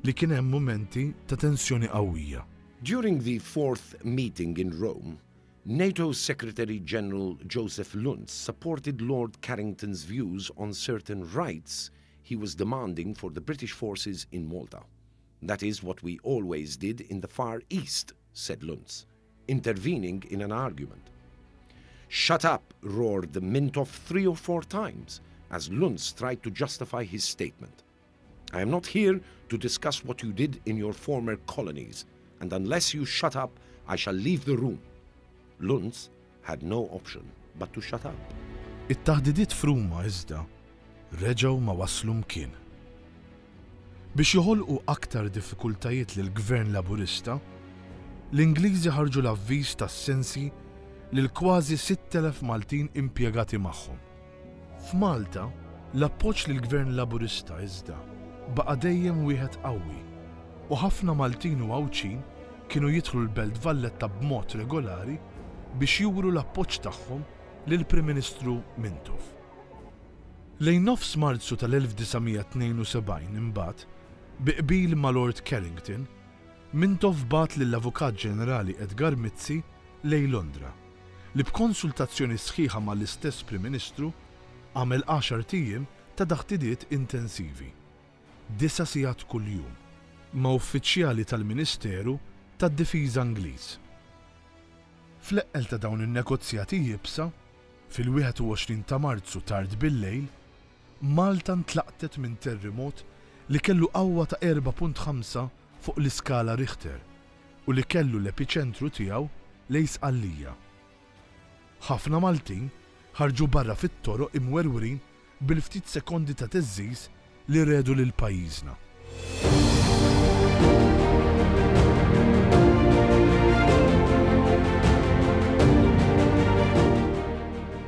li kien hemm mumenti ta' tensjoni qawwija. During the fourth meeting in Rome, NATO Secretary General Joseph Luntz supported Lord Carrington's views on certain rights he was demanding for the British forces in Malta. That is what we always did in the Far East, said Luntz, intervening in an argument. Shut up, roared the Mintoff 3 or 4 times, as Luntz tried to justify his statement. I am not here to discuss what you did in your former colonies, and unless you shut up, I shall leave the room. Luntz had no option but to shut up. It-taħdidiet f'Ruma iżda reġgħu ma waslu mkien. Biex joħolqu aktar diffikultajiet lil gvern Laburista, l-Ingliżi ħarġu l-avviż tas-sensi lil kważi 6,000 Maltin impjegati magħhom. F'Malta, l-appoġġ lill gvern Laburista iżda baqa' dejjem wieħed qawwi u ħafna Maltin u Għawċin kienu jidħlu l-Belt Valletta b'mod regolari biex juru l-appoġġ tagħhom lill-Prim Ministru Mintoff. Lejn nofs Marzu tal-1972 imbagħad, biqbil ma' Lord Carrington, Mintoff bagħat lill-Avukat Ġenerali Edgar Mizzi lejn Londra, li b'konsultazzjoni sħiħa mal-istess Prim Ministru għamel 10 tiem ta' daħtidiet intensivi, 9 sigħat kuljum, ma' uffiċjali tal-Ministeru tad-Difiża Ingliż. Fl-eqqel ta' dawn in-negozjati jibsa, fil-21 ta' Marzu tard bil-lejl, Malta ntlaqtet minn terremot li kellu qawwa ta' 4.5 fuq l-iskala Richter u li kellu l-epiċentru tiegħu lejn Sqallija. Ħafna Maltin ħarġu barra fit-toroq imwerwrin bil-ftit sekondi ta' teżżiż li redu lil pajjiżna.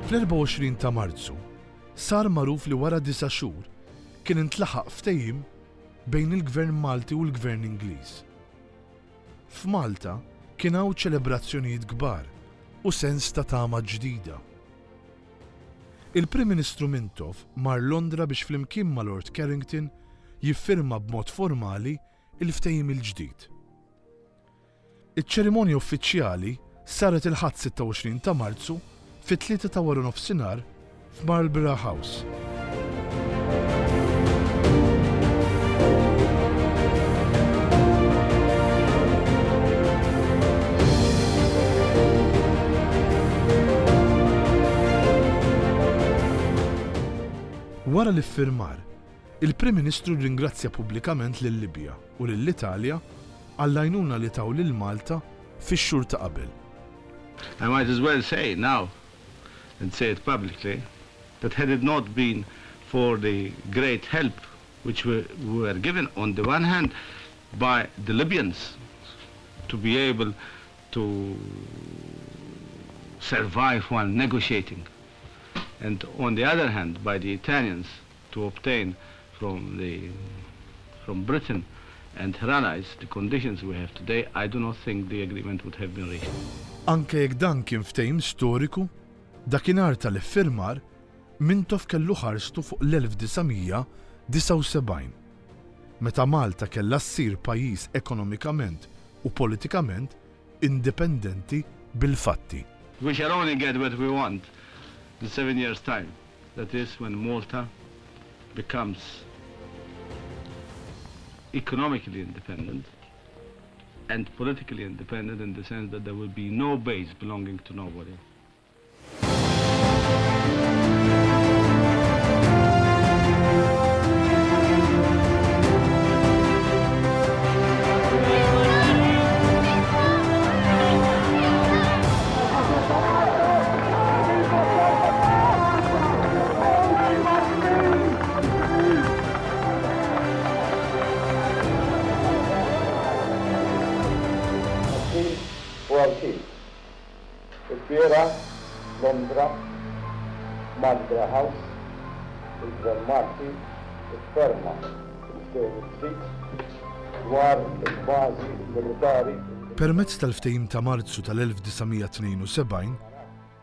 Fl-24 ta' Marzu sar magħruf li wara 9 xhur kien intlaħaq ftehim bejn il-Gvern Malti u l-Gvern Ingliż. F'Malta kien hawn ċelebrazzjonijiet kbar u sens ta' tama ġdida. Il-Prim Ministru Mintoff mar Londra biex flimkien ma' Lord Carrington jiffirma b'mod formali il-ftehim il-ġdid. Iċ-ċerimonja uffiċjali saret il-ħadd 26 ta' Marzu fit-3 ta' wara nofsinhar f'Marlborough House. Wara l-iffirmar, il-Prim Ministru ringrazzja pubblikament lil-Libja u lill-Italja għall-għajnuna li taw lil Malta fix-xhur ta' qabel. I might as well say now, and say it publicly, that had it not been for the great help which were given on the one hand by the Libyans to be able to survive while negotiating, and on the other hand by the Italians to obtain from Britain and her allies the conditions we have today, I do not think the agreement would have been reached. Anke jekk dan kien ftehim storiku, dakinhar tal-iffirmar Mintoff kellu ħarstu fuq l-1979, meta Malta kellha ssir pajjiż ekonomikament u politikament indipendenti bil-fatti. We shall only get what we want in 7 years' time. That is when Malta becomes economically independent and politically independent, in the sense that there will be no base belonging to nobody. Il-Fiera, Londra, Madra House, il-Gvern Malti, il-Ferma, il-David Street, dwar il-bażi militari. Permezz tal-ftehim ta' Marzu tal-1972,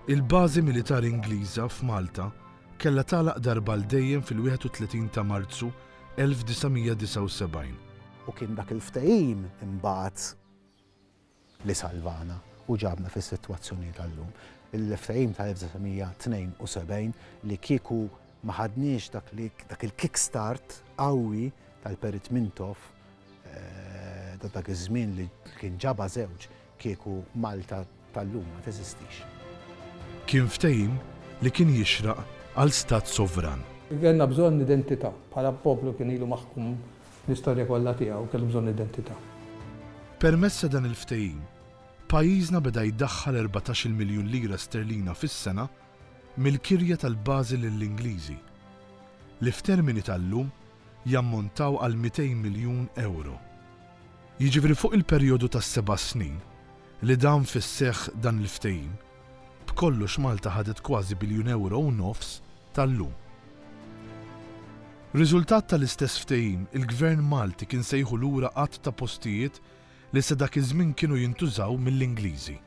il-bażi militari Ingliża f'Malta kellha tagħlaq darba l dejjem fil-31 ta' Marzu 1979. U kien dak il-ftehim imbagħad li salvana u ġabna fis-sitwazzjoni tal-lum. Il-ftehim tal-1972 li kieku ma ħadniex dak il-kickstart qawwi tal-Perit Mintoff dak iż-żmien li kien ġaba żewġ kieku Malta tal-lum ma teżistix. Kien ftehim li kien jixraq għal stat sovran. Kellna bżonn identità, bħala poplu kien ilu maħkum l-istorja kollha tiegħu kellu bżonn identità. Permezz dan il-ftehim, pajjiżna beda jiddaħħal 14 miljun lira sterlina fis-sena mill-kirja tal-bażi lill-Ingliżi, li f'termini tal-lum jammontaw għal 200 miljun euro. Jiġifieri fuq il-perjodu ta' 7 snin li dan fis-seħħ dan il-ftehim, b'kollox Malta ħadet kważi €1 biljun u nofs tal-lum. Riżultat tal-istess ftehim, il-Gvern Malti kien sejħu lura qatt ta' postijiet li sa dak iż-żmien kienu jintużaw mill-Ingliżi.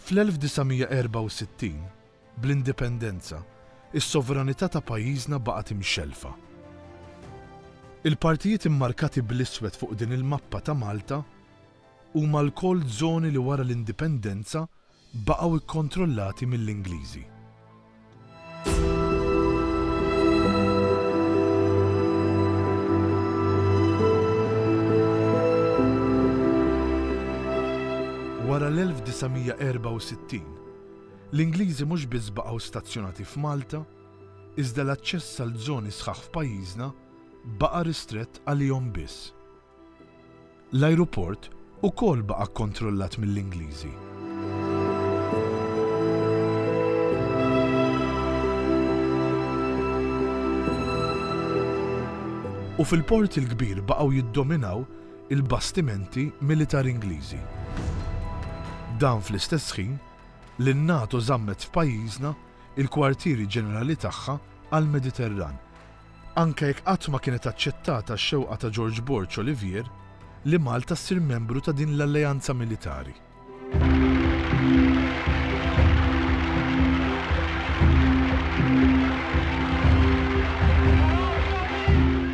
Fl-1964, bl-indipendenza, is-sovranità ta' pajjiżna baqgħet imxelfa. Il-partijiet immarkati bl-iswed fuq din il-mappa ta' Malta huma l-koll żoni li wara l-indipendenza baqgħu ikkontrollati mill-Ingliżi. Wara l-1964, l-Ingliżi mhux biss baqgħu stazzjonati f'Malta, iżda l-aċċess għal żoni sħaħ f'pajjiżna baqa' ristrett għalihom biss. L-ajruport ukoll baqa' kontrollat mill-Ingliżi. U fil-port il-kbir baqgħu jiddominaw il-bastimenti militari Ingliżi. Dan fl-istess ħin li n-NATO żammet f'pajjiżna il-kwartieri ġenerali tagħha għall-Mediterran, anke jekk qatt ma kienet aċċettata x-xewqa ta' George Borch Olivier li Malta ssir membru ta' din l-alleanza militari.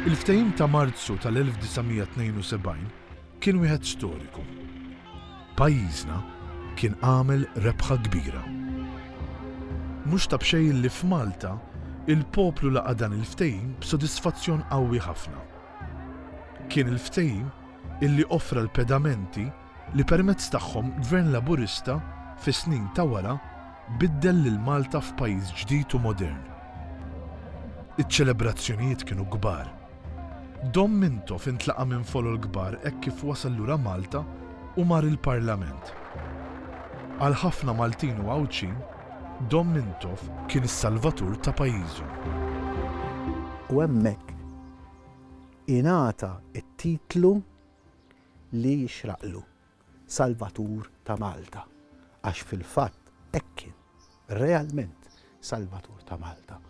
Il-ftehim ta' Marzu tal-1972 kien wieħed storiku. Pajjiżna kien għamel rebħa kbira. Mhux ta' bxejn li f'Malta il-poplu laqa dan il-ftehim b'sodisfazzjon qawwi ħafna. Kien il-ftehim illi offra l-pedamenti li permezz tagħhom Gvern Laburista fis-snin ta' wara biddel lil Malta f'pajjiż ġdid u modern. Iċ-ċelebrazzjonijiet kienu kbar. Dom Mintoff intlaqa minn folo l-kbar hekk kif wasal lura Malta u mar il-Parlament. Għal ħafna Maltin u Għawċin, Dom Mintoff kien is-salvatur ta' pajjiżu. U hemmhekk ingħata t-titlu li jixraqlu Salvatur ta' Malta. Għax fil-fatt hekk kien realment Salvatur ta' Malta.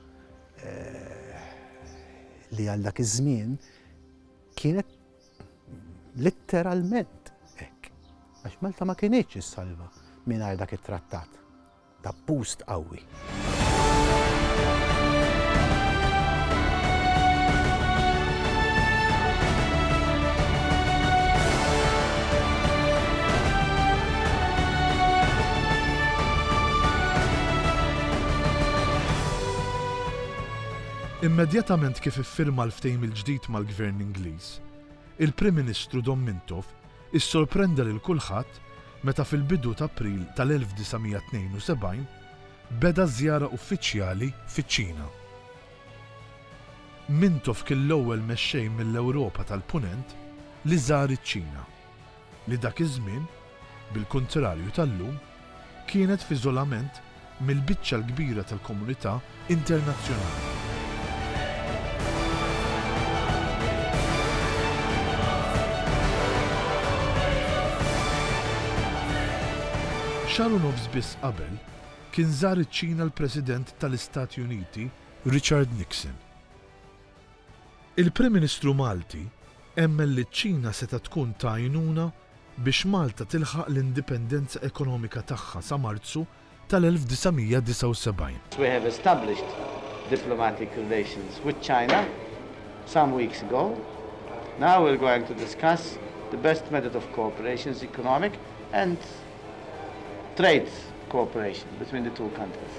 Li għal dak iż-żmien kienet letteralment hekk. Għax Malta ma kienitx issalva mingħajr dak it-trattat ta' boost qawwi. Immedjatament kif iffirma l-ftehim il-ġdid mal-Gvern Ingliż, il-Prim Ministru Dom Mintoff issorprenda lil kulħadd meta fil-bidu ta' April tal-1972 beda żjara uffiċjali fiċ-Ċina. Mintoff kien l-ewwel mexxej mill-Ewropa tal-Punent li żar iċ-Ċina, li dak iż-żmien, bil-kuntrarju tal-lum, kienet f'iżolament mill-biċċa l-kbira tal-komunità internazzjonali. Xahar u nofs biss qabel kien żar iċ-Ċina l-President tal-Istati Uniti Richard Nixon. Il-Prim Ministru Malti emmen li ċ-Ċina seta' tkun ta' għajnuna biex Malta tilħaq l-indipendenza ekonomika tagħha sa Marzu tal-1979. We have established diplomatic relations with China some weeks ago. Now we're going to discuss the best method of cooperation, economic and trade cooperation between the two countries.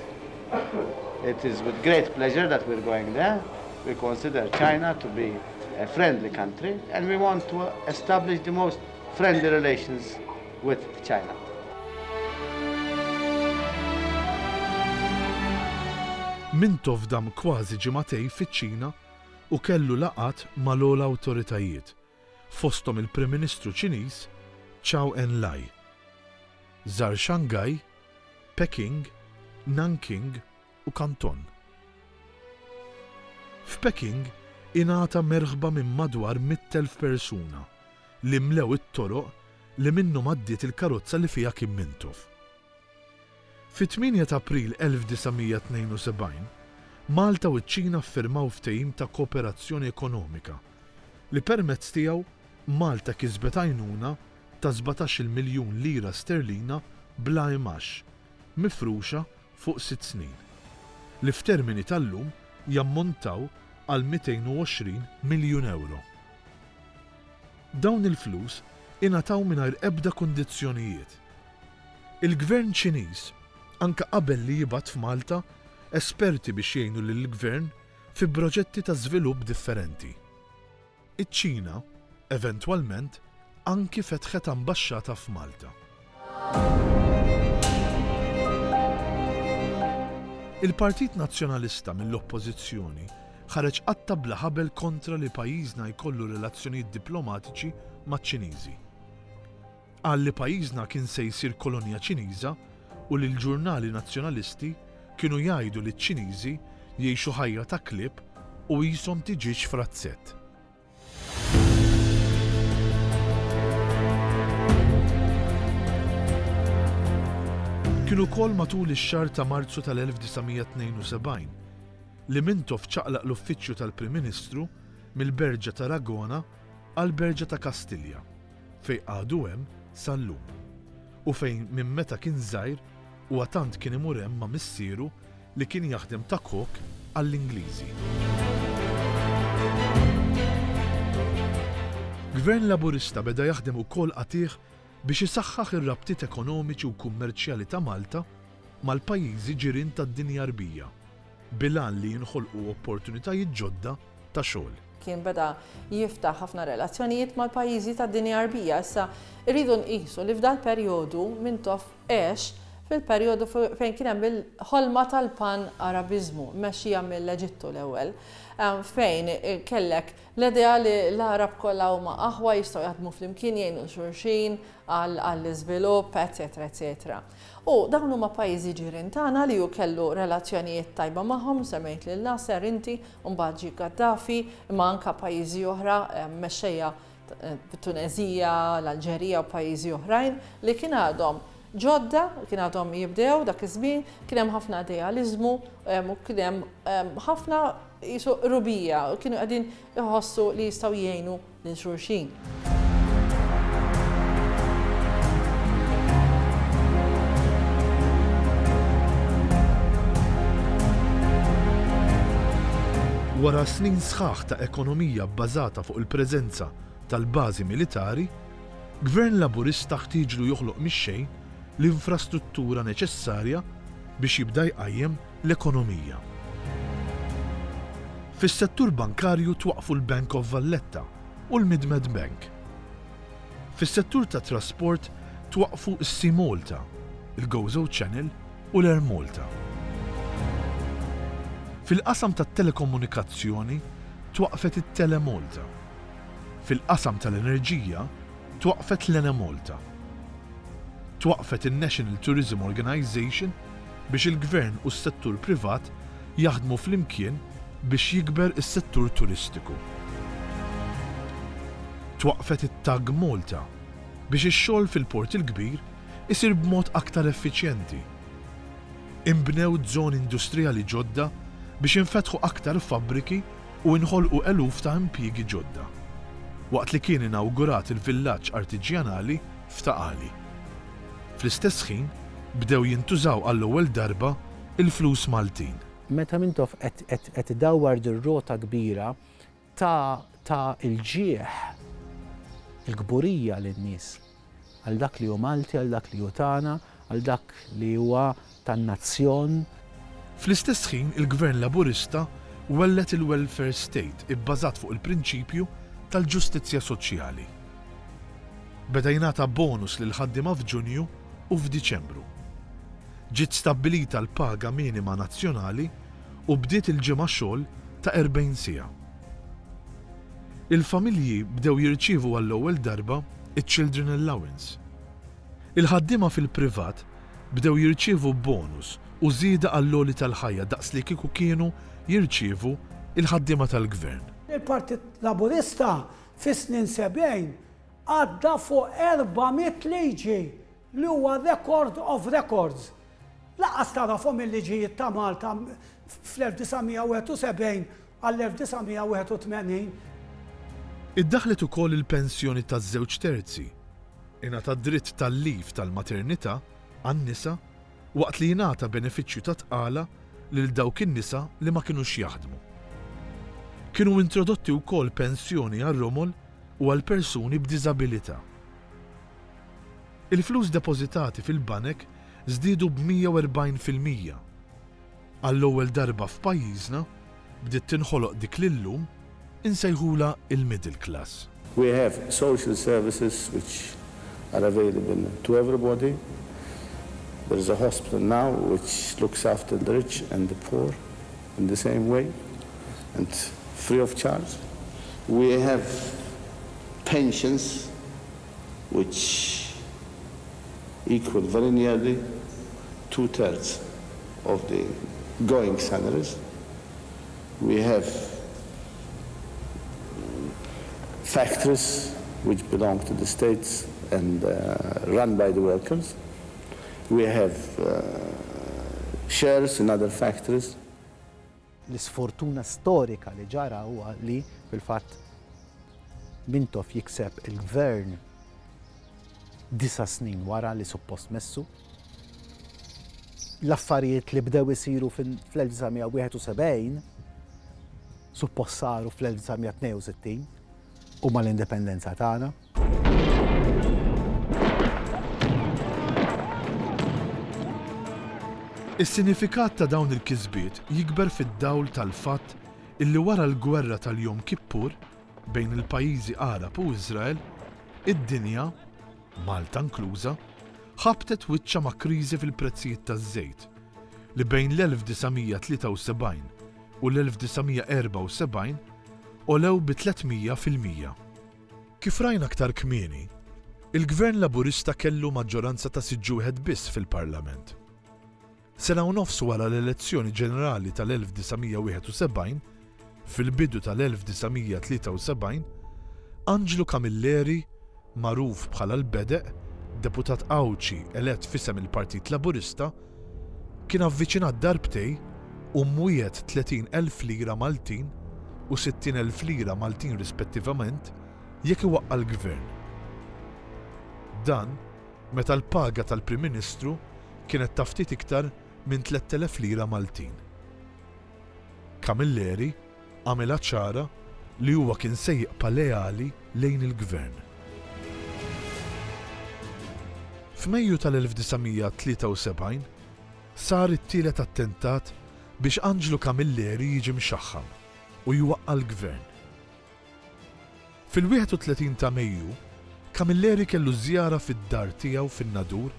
It is with great pleasure that we're going there. We consider China to be a friendly country and we want to establish the most friendly relations with China. Mintoff dam kważi ġimagħtej fiċ-Ċina u kellu laqat mal-ogħla awtoritajiet, fosthom il-Prim Ministru Ċiniż Zhou Enlai. Żar Shanghai, Peking, Nanking u Canton. F'Peking ingħata merħba minn madwar 100,000 persuna li mlew it-toroq li minnhom għaddiet il-karozza li fiha kien Mintoff. Fit-8 ta' April 1972, Malta u ċ-Ċina ffirmaw ftehim ta' kooperazzjoni ekonomika li permezz tiegħu Malta kisbet għajnuna ta' 17 miljun lira sterlina bla imax, mifruxa fuq 6 snin, li f'termini tal-lum jammontaw għal 220 miljun euro. Dawn il-flus ingħataw mingħajr ebda kundizzjonijiet. Il-Gvern Ċiniż anke qabel li jibgħat f'Malta esperti biex jgħinu lill-Gvern fi proġetti ta' żvilupp differenti. Iċ-Ċina, eventwalment, anki fetħet ambaxxata f'Malta. Il-Partit Nazzjonalista mill-Oppożizzjoni ħareġ qatta bla ħabel kontra li pajjiżna jkollu relazzjonijiet diplomatiċi maċ-Ċiniżi. Qal li pajjiżna kien se jsir kolonja Ċiniża u li l-ġurnali nazzjonalisti kienu jgħidu li ċ-Ċiniżi jgħixu ħajja ta' klieb u qishom tiġix frazzett. Kienu wkoll matul ix-xahar ta' Marzu tal-1972 li Mintoff ċaqlaq l-uffiċċju tal-Prim Ministru mill-Berġa ta' Ragona għal Berġa ta' Kastilja, fejn għadu hemm sal-lum, u fejn minn meta kien żgħir u għatant kien imur hemm ma' missieru li kien jaħdem ta' kok għall-Ingliżi. Gvern Laburista beda jaħdem ukoll qatih biex isaħħaħ ir-rabtiet ekonomiċi u kummerċjali ta' Malta mal-pajjiżi ġirien tad-dinja rbija, bilan li jinħolqu opportunitajiet ġodda ta' xogħol. Kien beda jiftaħ ħafna relazzjonijiet mal-pajjiżi tad-dinja rbija, issa rridu nqisu li f'dal perjodu Mintoff għex fil-perjodu fejn kien hemm il-ħolma tal-pan-Arabizmu mexxija mill-Eġittu l-ewwel, fejn kellek l-idea li l-Arab kollha huma aħwa jistgħu jaħdmu flimkien jgħinu xulxin għall-iżvilupp, eċetera, eċetera. U dawn huma pajjiżi ġirien tagħna li hu kellu relazzjonijiet tajba magħhom, semmejt lil Nasser inti, u mbagħad ġie Gaddafi, imma anke pajjiżi oħra mexxejja Tunezija, l-Alġerija u pajjiżi oħrajn li kien għadhom ġodda, kien għadhom jibdew dak iż-żmien, kien hemm ħafna idealiżmu u kien hemm ħafna jisu rubija, u kienu qegħdin iħossu li jistgħu jgħinu lil xulxin. Wara snin sħaħ ta' ekonomija bbażata fuq il-preżenza tal-bażi militari, Gvern Laburista ħtieġlu joħloq mix-xejn l-infrastruttura neċessarja biex jibda jqajjem l-ekonomija. Fis-settur bankarju twaqfu l-Bank of Valletta u l-Midmed Bank. Fis-settur ta' trasport twaqfu s-Sea Malta, il-Gozo Channel u l-Air Malta. Fil-qasam tat-telekomunikazzjoni twaqfet it-Tele Malta. Fil-qasam tal-enerġija twaqfet l-Ene Malta. Twaqfet il-National Tourism Organization biex il-gvern u s-settur privat jaħdmu flimkien biex jikber is-settur turistiku. Twaqfet it-TAG Malta biex ix-xogħol fil-port il-kbir isir b'mod aktar effiċjenti. Imbnew żoni industrijali ġodda biex infetħu aktar fabbriki u nħolqu eluf ta' impjiegi ġodda. Waqt li kien inawgurat il-villaġġ artiġjanali f'Taqali. Fl-istess ħin bdew jintużaw għall-ewwel darba il-flus Maltin. Meta mintof qed idawwar dir-rota kbira ta' il-ġieħ, il-gburija lin-nies għal dak li hu Malti, għal dak li hu tagħna, għal dak li huwa tan-nazzjon. Fl-istess ħin il-Gvern Laburista wellet il-welfare state ibbażat fuq il-prinċipju tal-ġustizzja soċjali. Beda jingħata bonus lil ħaddiema f'Ġunju u f'Diċembru. Ġiet stabbilita l-paga minima nazzjonali u bdiet il-ġimgħa xogħol ta' 40 siegħa. Il-familji bdew jirċievu għall-ewwel darba iċ-Children Allowance. Il-ħaddiema fil-privat bdew jirċievu bonus u żieda għall-loli tal-ħajja daqs li kieku kienu jirċievu il-ħaddiema tal-gvern. Il-Partit Laburista fis-snin 70 għadda fuq 400 liġi li huwa record of records. Laqas tarafhom il-liġijiet ta' Malta fl-1971 għall-1981. Iddaħlet ukoll il-pensjoni taż-żewġ terzi. Ingħata dritt tal-lif tal-maternità għan-nisa waqt li jingħata benefiċċju ta' tqala lil dawk in-nisa li ma kinux jaħdmu. Kienu introdotti wkoll pensjoni għar-romol u għal persuni b'diżabilità. Il-flus depożitati fil-banek żdiedu b'140%. Għall-ewwel darba f'pajjiżna bdiet tinħoloq dik lillum insejħula il-middle class. We have social services which are available to everybody. There is a hospital now which looks after the rich and the poor in the same way and free of charge. We have pensions which equal very nearly 2/3 of the going salaries. We have factories which belong to the states and run by the workers. We have shares in other factories. L-isfortuna storika li ġara huwa li fil-fatt Mintoff jikseb il-gvern 9 snin wara li suppost messu. L-affarijiet li bdew isiru fl-1971 suppost saru fl-1962 u mal-indipendenza tagħna. Is-sinifikat ta' dawn il-kisbiet jikber fid-dawl tal-fatt illi wara l-gwerra tal-Jom Kippur bejn il-pajjiżi Arab u Iżrael, id-dinja, Malta inkluża, ħabtet wiċċa ma' kriżi fil-prezzijiet taż-żejt li bejn l-1973 u l-1974 olew bi 300%. Kif rajna aktar kmieni, il-Gvern Laburista kellu maġġoranza ta' siġġu wieħed biss fil-Parlament. Sena u nofs wara l-elezzjoni ġenerali tal-1971, fil-bidu tal-1973, Angelo Camilleri, magħruf bħala l-Bedeq, deputat Awċi elett fisem il-Partit Laburista, kien avviċinat darbtej u mwiet 30,000 lira Maltin u 60,000 lira Maltin rispettivament jekk iwaqqa l-Gvern. Dan meta l-paga tal-Prim Ministru kienet ta' ftit iktar minn 3,000 lira Maltin. Camilleri għamilha ċara li huwa kien sejjeq paleali lejn il-Gvern. F'Mejju tal-1973 sar it-tielet attentat biex Angelo Camilleri jiġi mxaħħam u jwaqqa l-Gvern. Fil-31 ta' Mejju, Camilleri kellu żjara fid-dar tiegħu fin-Nadur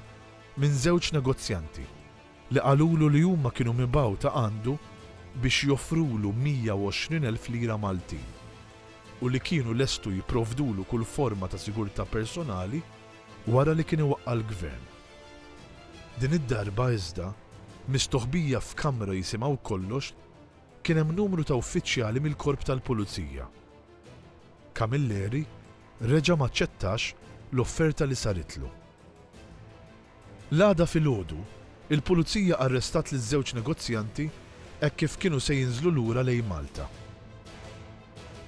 minn żewġ negozjanti li qalulu li huma kienu mibaw ta' għandu biex joffrulu 120,000 lira Maltin u li kienu lestu jipprovdulu kull forma ta' sigurtà personali wara li kien iwaqqa l-Gvern. Din id-darba iżda, mistoħbija f'kamra jisimgħu kollox, kien hemm numru ta' uffiċjali mill-Korp tal-Pulizija. Camilleri reġa' ma ċċettax l-offerta li saritlu. L-għada filgħodu, il-Pulizija arrestat liż-żewġ negozjanti hekk kif kienu se jinżlu lura lejn Malta.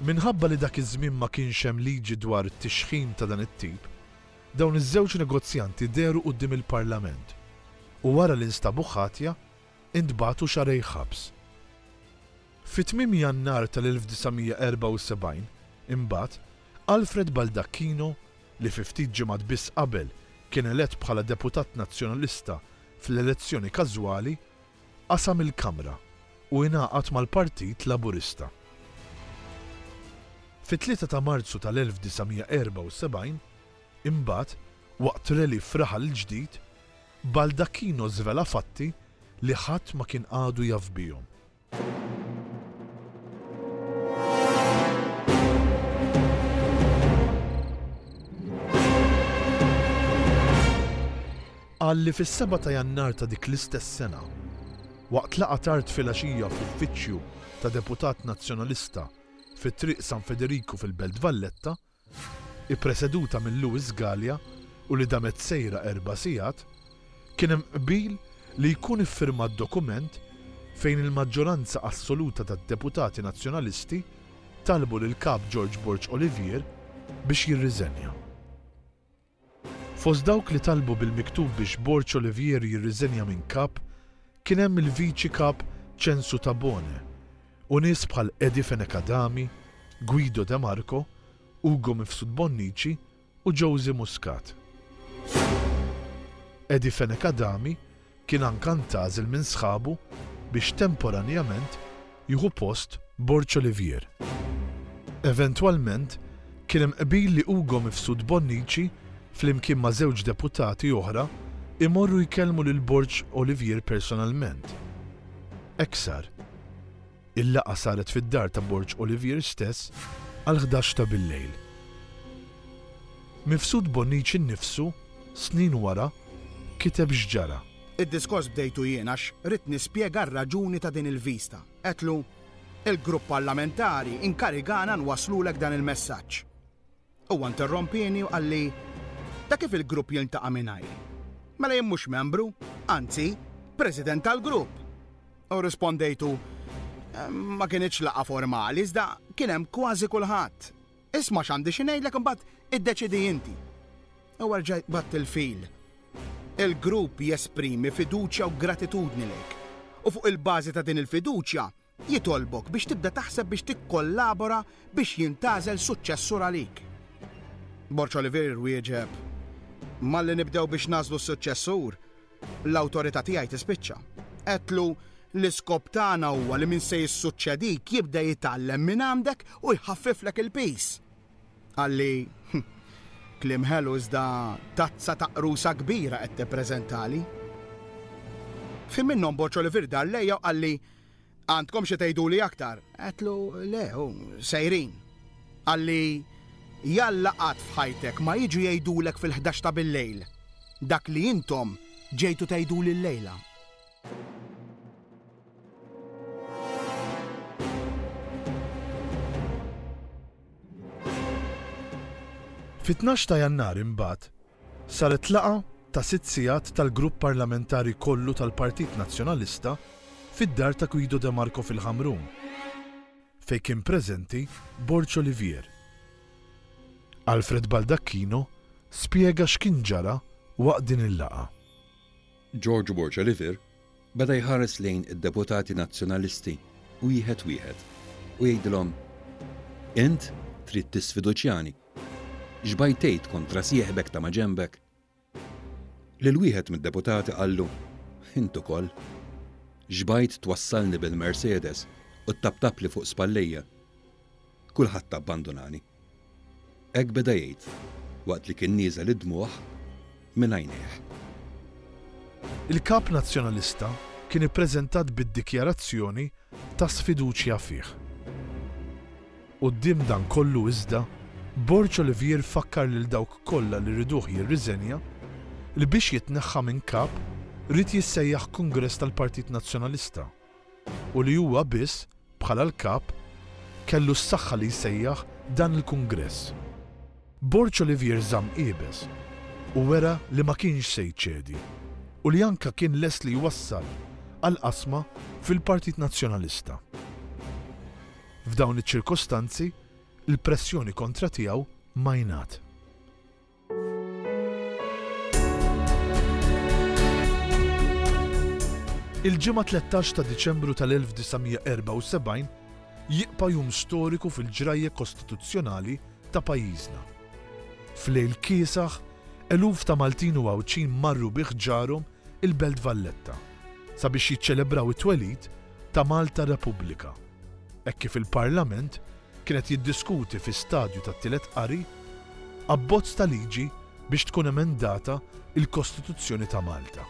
Minħabba li dak iż-żmien ma kienx hemm liġi dwar it-tixħim ta' dan it-tip, dawn iż-żewġ negozjanti deru quddiem il-Parlament u wara li nstabu ħatja intbagħtu xarej ħabs. Fit-8 Jannar tal-1974 imbagħad Alfred Baldacchino li fi ftit ġimgħat biss qabel kien elett bħala deputat nazzjonalista fl-elezzjoni każwali qasam il-Kamra u ingħaqad mal-Partit Laburista. Fit-3 ta' Marzu tal-1974 imbagħad waqt reli fraħal ġdid Baldacchino żvela fatti li ħadd ma kien għadu jaf bihom. Għalli fis-7 ta' Jannar ta' dik l-istess sena, waqt laqa tard filgħaxija fl-uffiċċju ta' deputat nazzjonalista fit-triq San Federico fil-Belt Valletta, ippreseduta minn Luis Gallia u li damet sejra 4 sigħat, kien hemm qbil li jkun iffirmat dokument fejn il-maġġoranza assoluta tad-deputati nazzjonalisti talbu lil kap George Borch Olivier biex jirriżenja. Fost dawk li talbu bil-miktub biex Borch Olivier jirriżenja minn kap kien hemm il-viċi kap Censu Tabone u nies bħal Edi Fenekadami, Guido De Marco, Ugo Mifsud Bonnici u Josie Muscat. Edi Fenekadami kien anke ntażel minn sħabu biex temporanjament jieħu post Borch Olivier. Eventwalment kien hemm qbil li Ugo Mifsud Bonnici flimkien ma' żewġ deputati oħra imorru jkellmu lil Borch Olivier personalment. Hekk sar. Il-laqgħa saret fid-dar ta' Borch Olivier stess għal 11 ta' bil-lejl. Mifsud Bonnici nnifsu snin wara kiteb x'ġara. Id-diskors bdejtu jien għax rid nispjega r-raġuni ta' din il-vista. Qedlu il-grupp parlamentari inkarigana nwaslulek dan il-messaġġ. Huwa interrompini u qalli ta' kif il-grupp jiltaqa' mingħajr. Mela jien mhux membru, anzi, president tal-grupp. U rispondejtu ma kienitx laqgħa formali, iżda kien hemm kważi kulħadd. Isma' x'għandi xi ngħidlek imbagħad iddeċidi inti. U rġajt batt il-fil. Il-grupp jesprimi fiduċja u gratitudni lek. U fuq il-bażi ta' din il-fiduċja jitolbok biex tibda taħseb biex tikkollabora biex jintażel suċċessur għalik. Borch Olivier wieġeb, malli nibdew biex nażlu s-suċċessur, l-awtorità tiegħi tispiċċa. Qedlu l-iskop tagħna huwa li min se jissuċċedik jibda jitgħallem minn għandek u jħaffiflek il-pis. Għalli, klim ħelu iżda tazza ta' qrusa kbira qed tippreżentali. Fi minnhom Borċ Olivier dar lejja u qalli għandkom xi tgħiduli aktar. Għetlu le, sejrin. Qalli jalla qatt f'ħajtek ma jiġu jgħidulek fil-11 ta' bil-lejl. Dak li intom ġejtu tgħiduli l-lejla. Fit-12 ta' Jannar imbagħad saret laqa ta' 6 sigħat tal-grupp parlamentari kollu tal-Partit Nazzjonalista fid-dar ta' Guido De Marco fil-Ħamrun, fejn kien preżenti Borċ Olivier. Alfred Baldacchino spjega x'kien ġara waqt din il-laqa. George Borċ Olivier beda jħares lejn id-deputati nazzjonalisti wieħed u jgħidilhom: Int trid tisfiduċjani. X'bajtejt kontra sieħbek ta' ma' ġembek? Lil wieħed mid-deputati qallu: Int ukoll. X'bajt twassalni bil-Mercedes u ttabtab li fuq spallejja. Kulħadd tabbandunani. Hekk beda jgħid waqt li kien nieżel id-dmuħ minn għajnejh. Il-kap nazzjonalista kien ippreżentat bid-dikjarazzjoni ta' sfiduċja fih. Quddiem dan kollu iżda Borċ Olivier fakkar lil dawk kollha li rriduh jirriżenja li biex jitneħħa minn kap rid jissejjaħ Kungress tal-Partit Nazzjonalista u li huwa biss bħala l-kap kellu s-saħħa li jsejjaħ dan il-Kungress. Borċ Olivier żamm qiebes u wera li ma kienx se jċedi u li anke kien lest li jwassal għal qasma fil-Partit Nazzjonalista. F'dawn iċ-ċirkostanzi il-pressjoni kontra tiegħu ma jingħad. Il-ġimgħa 13 ta' Diċembru tal-1974 jiqpa' jum storiku fil-ġrajja kostituzzjonali ta' pajjiżna. F'lejl kiesaħ, eluf ta' Maltin u Għawċin marru bih ġarhom il-Belt Valletta sabiex jiċċelebraw it-twelid ta' Malta Repubblika. Hekk kif il-Parlament kienet jiddiskuti fi stadju tat-tielet qari abbozz ta' liġi biex tkun emendata il-Kostituzzjoni ta' Malta.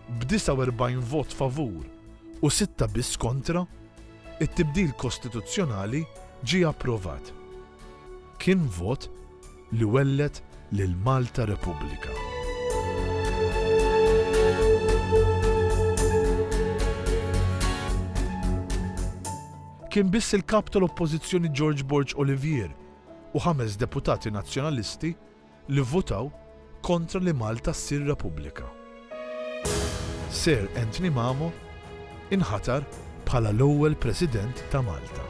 B'49 vot favur u 6 biss kontra, it-tibdil kostituzzjonali ġie approvat. Kien vot li wellet lil Malta Repubblika. Kien biss il-kap tal-oppożizzjoni George Borċ Olivier u 5 deputati nazzjonalisti li votaw kontra li Malta ssir Repubblika. Sir Anthony Mamo inħatar bħala l-ewwel President ta' Malta.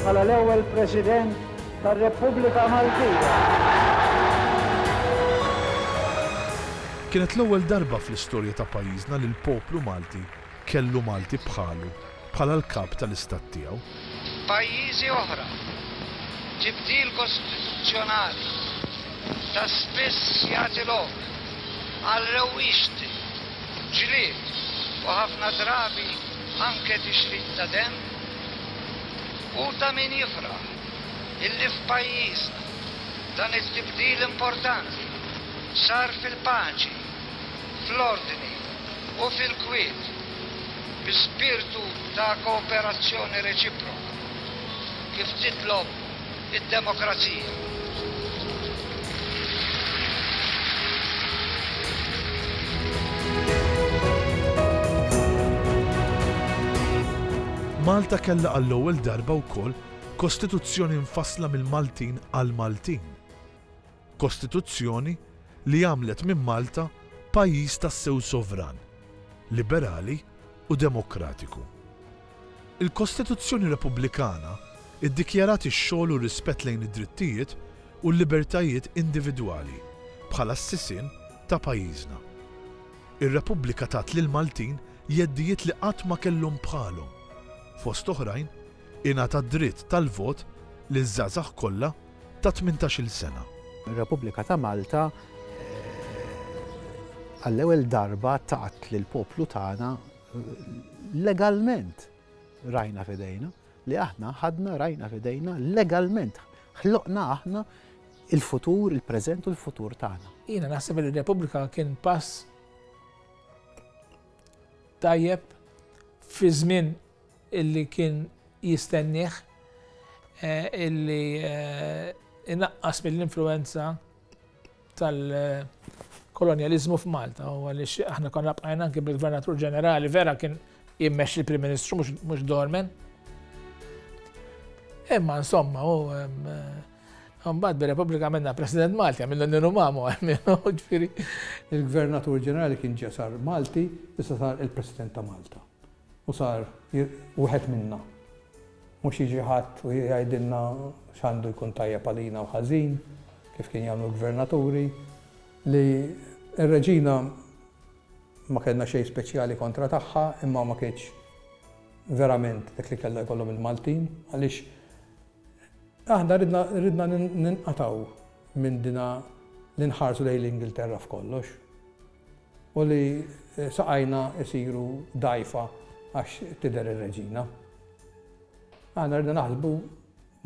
Bħala l-ewwel President tar-Repubblika Maltija. Kienet l-ewwel darba fl-istorja ta' pajjiżna li l-poplu Malti kellu Malti bħala l-kap tal-istat tiegħu. Pajjiżi oħra, tibdil kostituzzjonali ta' spiss jagħti lok għal rewwixti, ġlied u ħafna drabi anke tixrid ta' demm u ta' min jifraħ illi f'pajjiżna dan it-tibdil importanti sar fil-paċi, fl-ordni u fil-kwiet bi spirtu ta' kooperazzjoni reċiproka kif titlob id-demokrazija. Malta kellha għall-ewwel darba wkoll kostituzzjoni infassla mill-Maltin għal Maltin. Kostituzzjoni li għamlet minn Malta pajjiż tas-sew sovran, liberali u demokratiku. Il-Kostituzzjoni Repubblikana iddikjarat ix-xogħol u rispett lejn id-drittijiet u l-libertajiet individwali bħala s-sisien ta' pajjiżna. Ir-Repubblika tat lil Maltin jeddijiet li qatt ma kellhom bħalhom. Fost oħrajn, ingħata dritt tal-vot liż-żgħażagħ kollha ta' 18-il sena. Ir-Repubblika ta' Malta għall-ewwel darba taqt lill poplu tagħna legalment rajna f'idejna li aħna ħadna rajna f'idejna legalment. Ħloqna aħna il-futur, il-preżent u l-futur tagħna. Jiena naħseb li r-Repubblika kien pass tajjeb fi żmien illi kien jistennieh illi inaqqas mill-influenza tal-kolonializmu f'Malta. U għaliex aħna konna bqajna anke bil-Gvernatur Ġenerali vera kien jimmexxi il-Prim Ministru mhux dormen. Imma insomma mbagħad bir-Repubblika għamilna President Malti għamilna ninumamu ġifieri. Il-Gvernatur Ġenerali kien ġie sar Malti, issa sar il-President ta' Malta. U sar wieħed minna. Mhux jiġi ħadd u jgħidilna x'għandu jkun tajjeb għalina u ħażin, kif kien jagħmlu l-gvernaturi, li r-reġina ma kellna xejn speċjali kontra tagħha, imma ma kienx verament dak li kellha jkollhom il-Maltin, għaliex aħna ridna ninqataw minn dina li nħarsu lejn l-Ingilterra f'kollox. U li saqajna isiru dajfa għax tidher ir-reġina. Aħna ridna naħsbu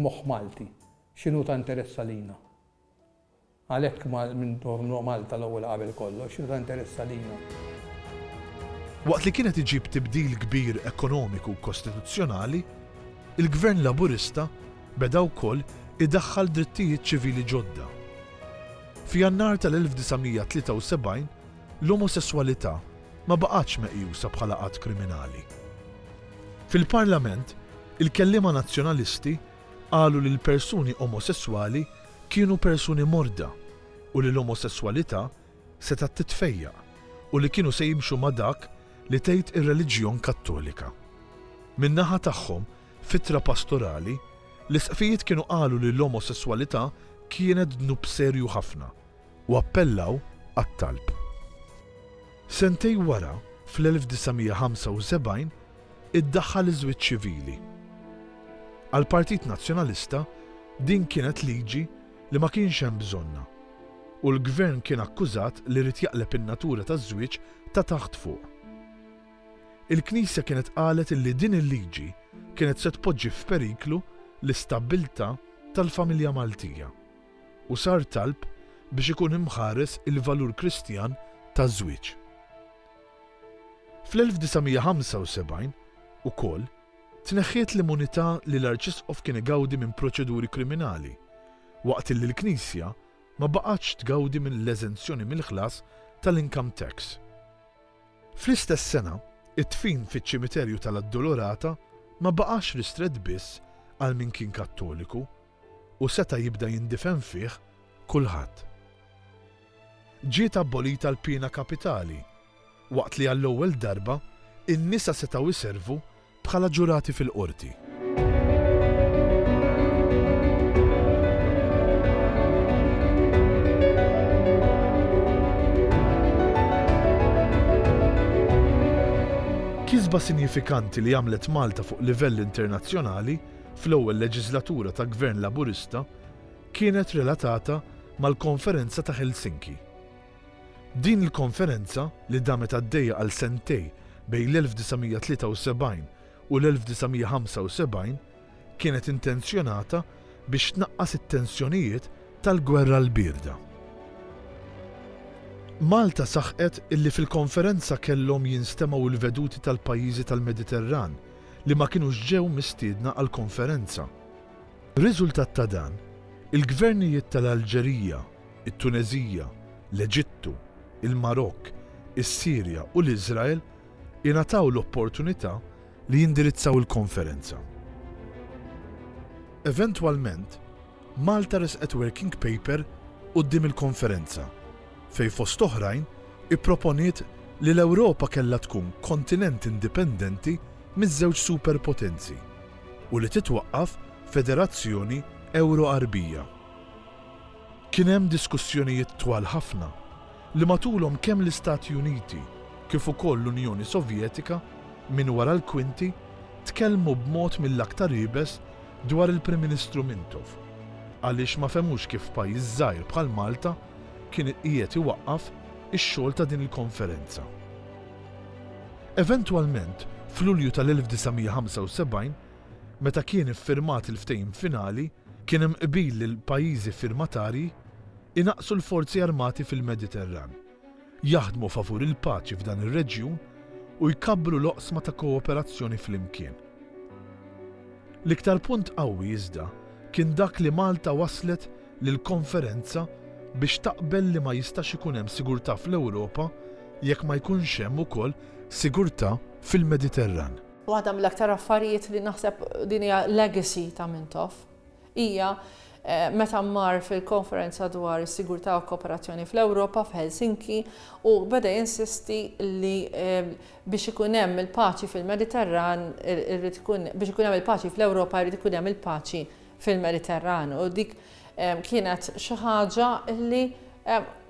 moħħ Malti, x'inhu ta' interess għalina. Għalhekk minn Malta l-ewwel qabel kollox, x'inhu ta' interess għalina. Waqt li kienet iġib tibdil kbir ekonomiku u kostituzzjonali, il-Gvern Laburista beda wkoll idaħħal drittijiet ċivili ġodda. Fi Jannar tal-1973 l-omosessualità ma baqgħetx meqjusa bħala qatt kriminali. Fil-Parlament, il-kelliema nazzjonalisti qalu li l-persuni omosessuali kienu persuni morda u li l-omosessualità seta' titfejjaq u li kienu se jimxu ma' dak li tgħid ir-reliġjon Kattolika. Min-naħa tagħhom fitra pastorali l-isqfijiet kienu qalu li l-omosessualità kienet dnub serju ħafna u appellaw għat-talb. Sentej wara, fl-1975, iddaħħal iż-żwieġ ċivili. Għall-Partit Nazzjonalista din kienet liġi li ma kienx hemm bżonna u l-Gvern kien akkużat li rid jaqleb in-natura taż-żwieġ ta' taħt fuq. Il-Knisja kienet qalet li din il-liġi kienet se tpoġġi f'periklu l-istabbiltà tal-familja Maltija u sar talb biex ikun imħares il-valur Kristjan taż-żwieġ. Fl-1975 ukoll tneħħiet l-immunità li l-Arċisqof kien igawdi minn proċeduri kriminali, waqt li l-Knisja ma baqgħetx tgawdi minn l-eżenzjoni mill-ħlas tal-income tax. Fl-istess sena, it-tfin fiċ-ċimiterju tal-Addolorata ma baqax ristret biss għal min kien Kattoliku u seta' jibda jindifen fih kulħadd. Ġiet abbolita l-pina kapitali, waqt li għall-ewwel darba in-nisa setgħu iservu bħala ġurati fil-qorti. Kisba sinifikanti li għamlet Malta fuq livell internazzjonali fl-ewwel leġislatura ta' Gvern Laburista kienet relatata mal-Konferenza ta' Helsinki. Din il-konferenza li damet għaddejja għal sentej bejn l-1973 u l-1975 kienet intenzjonata biex tnaqqas it-tensjonijiet tal-Gwerra l-Birda. Malta saħqet illi fil-konferenza kellhom jinstemaw il-veduti tal-pajjiżi tal-Mediterran li ma kinux ġew mistiedna għall-konferenza. Riżultat ta' dan, il-gvernijiet tal-Alġerija, it-Tunezija, l-Eġittu, il-Marokk, is-Sirja u l-Iżrael ingħataw l-opportunità li jindirizzaw il-konferenza. Eventwalment, Malta resqet working paper quddiem il-konferenza fejn fost oħrajn ipproponiet li l-Ewropa kellha tkun kontinent indipendenti miż-żewġ superpotenzi u li titwaqqaf Federazzjoni Euro-Qarbija. Kien hemm diskussjonijiet twal ħafna li matulhom kemm l-Istati Uniti kif ukoll l-Unjoni Sovjetika minn wara l-kwinti tkellmu b'mod mill-aktar ibes dwar il-Prim Ministru Mintov għaliex ma femux kif pajjiż żgħir bħal Malta kien qiegħed iwaqqaf ix-xogħol ta' din il-konferenza. Eventwalment, f'Lulju tal-1975, meta kien iffirmat il-ftehim finali, kien hemm qbil li l-pajjiżi firmatarji inaqsu l-forzi armati fil-Mediterran, jaħdmu favur il-paċi f'dan ir-reġjun u jkabbru l-oqsma ta' kooperazzjoni fl-imkien. L-iktar punt qawwi iżda kien dak li Malta waslet lill-konferenza biex taqbel li ma jistax ikun hemm sigurtà fl-Ewropa jekk ma jkunx hemm ukoll sigurtà fil-Mediterran. Waħda mill-aktar affarijiet li naħseb din hija legacy ta' Mintoff hija meta mmar fil-konferenza dwar is-sigurtà u kooperazzjoni fl-Ewropa f'Helsinki u beda jinsisti li biex ikun hemm il-paċi fil-Mediterran biex ikun hemm il-paċi fl-Ewropa jrid ikun hemm il-paċi fil-Mediterran u dik kienet xi ħaġa li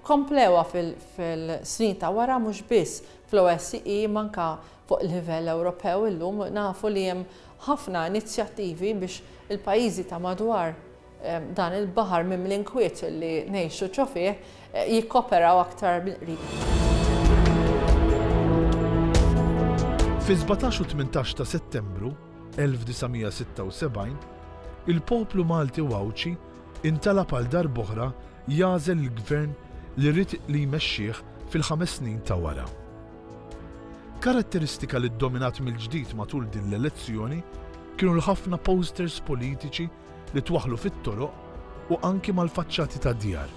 komplewa fil-snin ta' wara mhux biss fl-OSCE manka fuq livell Ewropew illum nafu li hemm ħafna inizjattivi biex il-pajjiżi ta' madwar dan il-baħar minn l-inkwiet li ngħixu ċofih jikkoperaw aktar bil-qrib. Fi 17 u 18 ta' Settembru 1976, il-poplu Malti Wawċi intalab għal darb'oħra jagħżel il-gvern li rrid li jmexxih fil-5 snin ta' wara. Karatteristika li ddominat mill-ġdid matul din l-elezzjoni kienu l-ħafna posters politiċi li twaħlu fit-toroq u anki mal-faċċati ta' djar.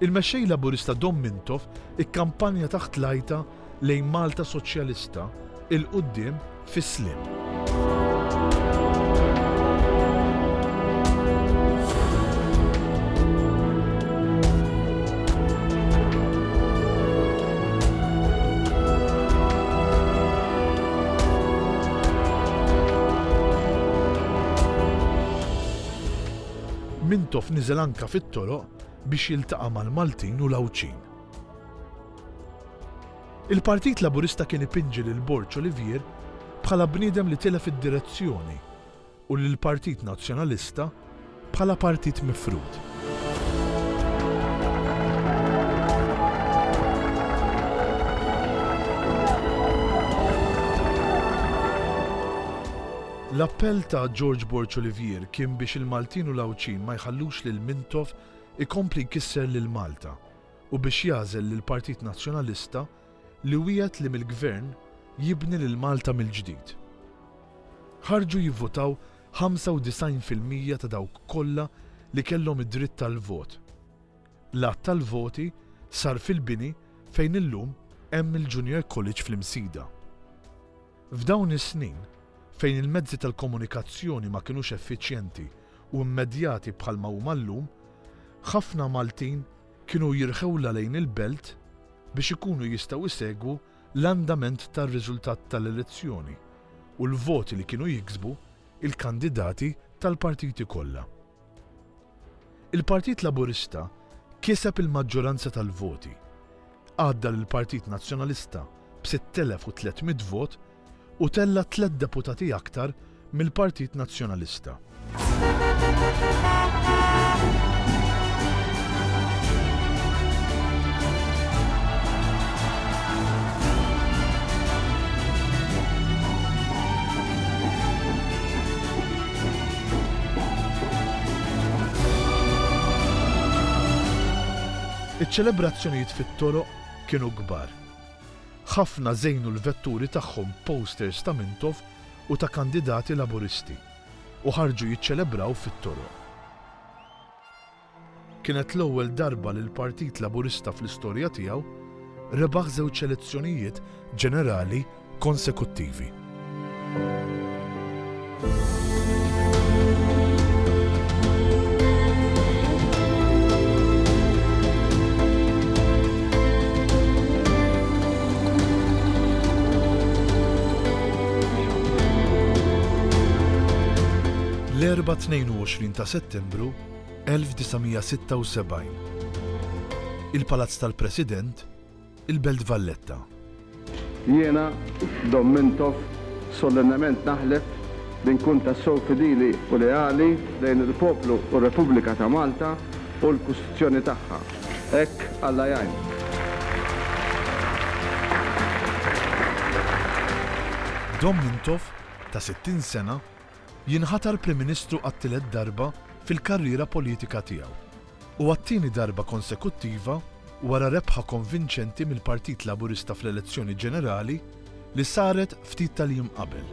Il-mexxej Laburista Dom Mintoff ikkampanja taħt lajta lejn Malta Soċjalista il-qudiem fis-slim. Mintoff niżel anka fit-toroq biex jiltaqa' mal-Maltin u l-Awċin. Il-Partit Laburista kien ipinġi lil Borċ Olivier bħala bniedem li telef id-direzzjoni u lill-Partit Nazzjonalista bħala partit mifrud. L-appell ta' George Borch Olivier kien biex il-Maltin u l-Awċin ma jħallux lil Mintoff ikompli jkisser lil Malta u biex jażel lil Partit Nazzjonalista li wiegħed li mill-Gvern jibni lil Malta mill-ġdid. Ħarġu jivvotaw 95% ta' dawk kollha li kellhom id-dritt tal-vot. L-att tal-voti sar fil-bini fejn illum hemm il-Junior College fl-Imsida. F'dawn is-snin fejn il-mezzi tal-komunikazzjoni ma kinux effiċjenti u immedjati bħalma huma llum, ħafna Maltin kienu jirħewla lejn il-belt biex ikunu jistgħu jsegwu l-andament tar-riżultat tal-elezzjoni u l-voti li kienu jiksbu il-kandidati tal-partiti kollha. Il-Partit Laburista kiseb il-maġġoranza tal-voti, għadda lill-Partit Nazzjonalista b'6,300 vot u tella 3 deputati aktar mill-Partit Nazzjonalista. Iċ-ċelebrazzjonijiet fit-toroq kienu kbar. Ħafna żejnu l-vetturi tagħhom posters ta' Mintoff u ta' kandidati Laburisti u ħarġu jiċċelebraw fit-toroq. Kienet l-ewwel darba li l-Partit Laburista fl-istorja tiegħu rebaħ 2 elezzjonijiet ġenerali konsekuttivi. L-4-22 ta' Settembru 1976. Il-Palazz tal-President, il-Belt Valletta. Jiena, Dom Mintoff, solennement naħlef li nkun tassew fidili u leali lejn il-poplu u r-Repubblika ta' Malta u l-Kostituzzjoni tagħha. Ek Alla jgħin. Dom Mintoff, ta' 60 sena, jinħatar Prim Ministru għat-tielet darba fil-karriera politika tiegħu u għat-tieni darba konsekuttiva wara rebħa konvinċenti mill-Partit Laburista fl-elezzjoni ġenerali li saret ftit tal-jiem qabel.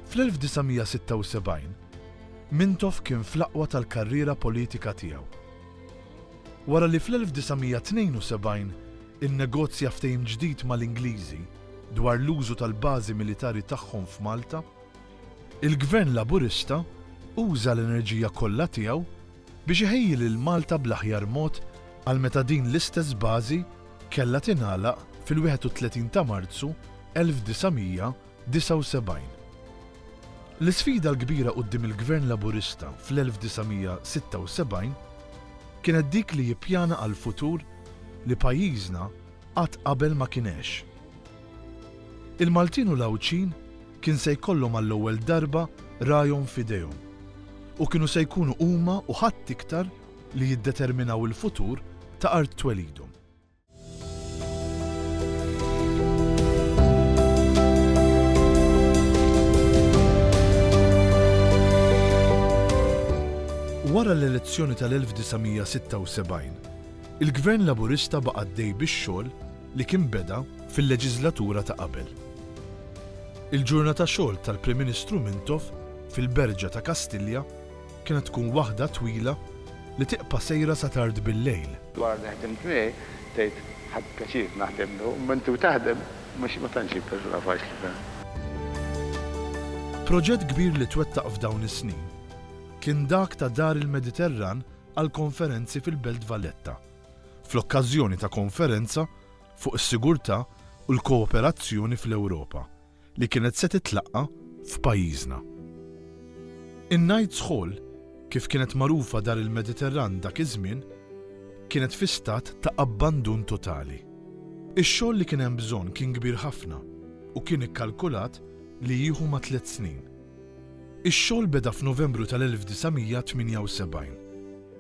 Fl-1976, Mintoff kien fl-aqwa tal-karriera politika tiegħu. Wara li fl-1972 innegozja ftehim ġdid mal-Ingliżi dwar l-użu tal-bażi militari tagħhom f'Malta, il-Gvern Laburista uża l-enerġija kollha tiegħu biex iħejji lil Malta bl-aħjar mod għal meta din l-istess bażi kellha tingħalaq fil-31 ta' Marzu 1979. L-isfida l-kbira quddiem il-Gvern Laburista fl-1976 kienet dik li jippjana għal futur li pajjiżna qatt qabel ma kienex. Il-Maltin u l-Lawċin kien se jkollhom għall-ewwel darba rajhom f'idejhom u kienu se jkunu huma u ħadd iktar li jiddeterminaw il-futur ta' art twelidhom. Wara l-elezzjoni tal-1976, il-Gvern Laburista baqa' għaddej bix-xogħol li kien beda fil-leġislatura ta' qabel. Il-ġurnata xogħol tal-Prim Ministru Mintoff fil-Berġa ta' Kastilja kienet tkun waħda twila li tiqpa' sejra sa tard bil-lejl. Dwar naħdem miegħi tgħid ħadd pjaċir naħdem miegħu, imma intu taħdem mhux ma tantx persuna faċli. Proġett kbir li twettaq f'dawn is-snin kien dak ta' Dar il-Mediterran għal konferenzi fil-Belt Valletta, fl-okkażjoni ta' konferenza fuq is-sigurtà u l-kooperazzjoni fl-Ewropa li kienet se titlaqqa f'pajjiżna. In-Knights Hall, kif kienet magħrufa Dar il-Mediterran dak iż-żmien, kienet fi stat ta' abbandun totali. Ix-xogħol li kien hemm bżonn kien kbir ħafna u kien ikkalkulat li jieħu ma' 3 snin. Ix-xogħol beda f'Novembru tal-1978,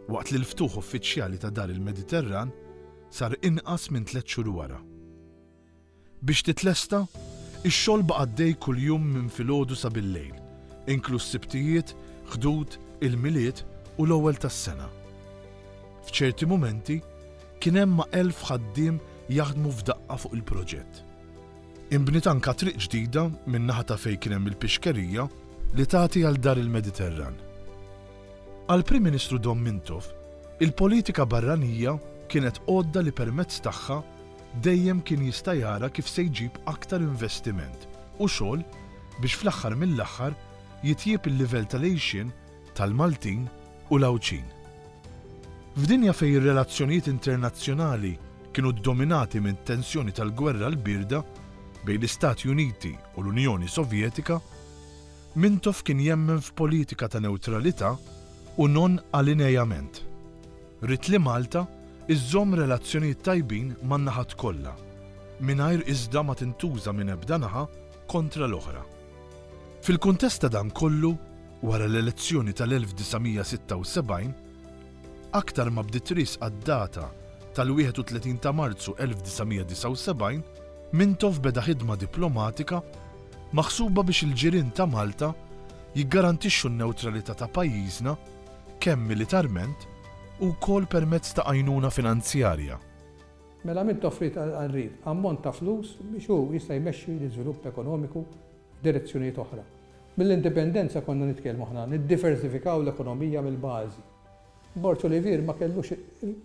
waqt li l-ftuħ uffiċjali ta' Dar il-Mediterran sar inqas minn 3 xhur wara. Biex titlesta, ix-xogħol baqa' għaddej kuljum minn filgħodu sa bil-lejl, inkluż sibtijiet, ħdud, il-miliet u l-ewwel tas-sena. F'ċerti mumenti kien hemm ma' 1000 ħaddiem jaħdmu f'daqqa fuq il-proġett. Inbniet anke triq ġdida min naħa ta' fejn kien hemm il-pixkerija li tagħti għal Dar il-Mediterran. Għal Prim Ministru Dom Mintoff, il-politika barranija kienet għodda li permezz tagħha dejjem kien jista' jara kif se jġib aktar investiment u xogħol biex fl-aħħar mill-aħħar jitjieb il-livell tal-għejxien tal-Maltin u l-Lawċin. F'dinja fejn ir-relazzjonijiet internazzjonali kienu ddominati minn tensjoni tal-gwerra l-birda bejn l-Istati Uniti u l-Unjoni Sovjetika, Mintoff kien jemmen f'politika ta' neutralità u non-allinejament. Rid li Malta iżżomm relazzjonijiet tajbin man-naħat kollha, mingħajr iżda ma tintuża minn ebda naħa kontra l-oħra. Fil-kuntest ta' dan kollu, wara l-elezzjoni tal-1976, aktar ma bdiet risq għad-data tal-31 ta' Marzu 1979, Mintoff beda ħidma diplomatika maħsuba biex il-ġirien ta' Malta jiggarantixxu n-newtralità ta' pajjiżna kemm militarment u wkoll permezz ta' għajnuna finanzjarja. Mela Mintoff rid għarrid ammont ta' flus biex hu jista' jmexxi l-iżvilupp ekonomiku f'direzzjonijiet oħra. Mill-indipendenza konna nitkellmu aħna niddiversifikaw l-ekonomija mill-bażi. Borċu Olivier ma kellux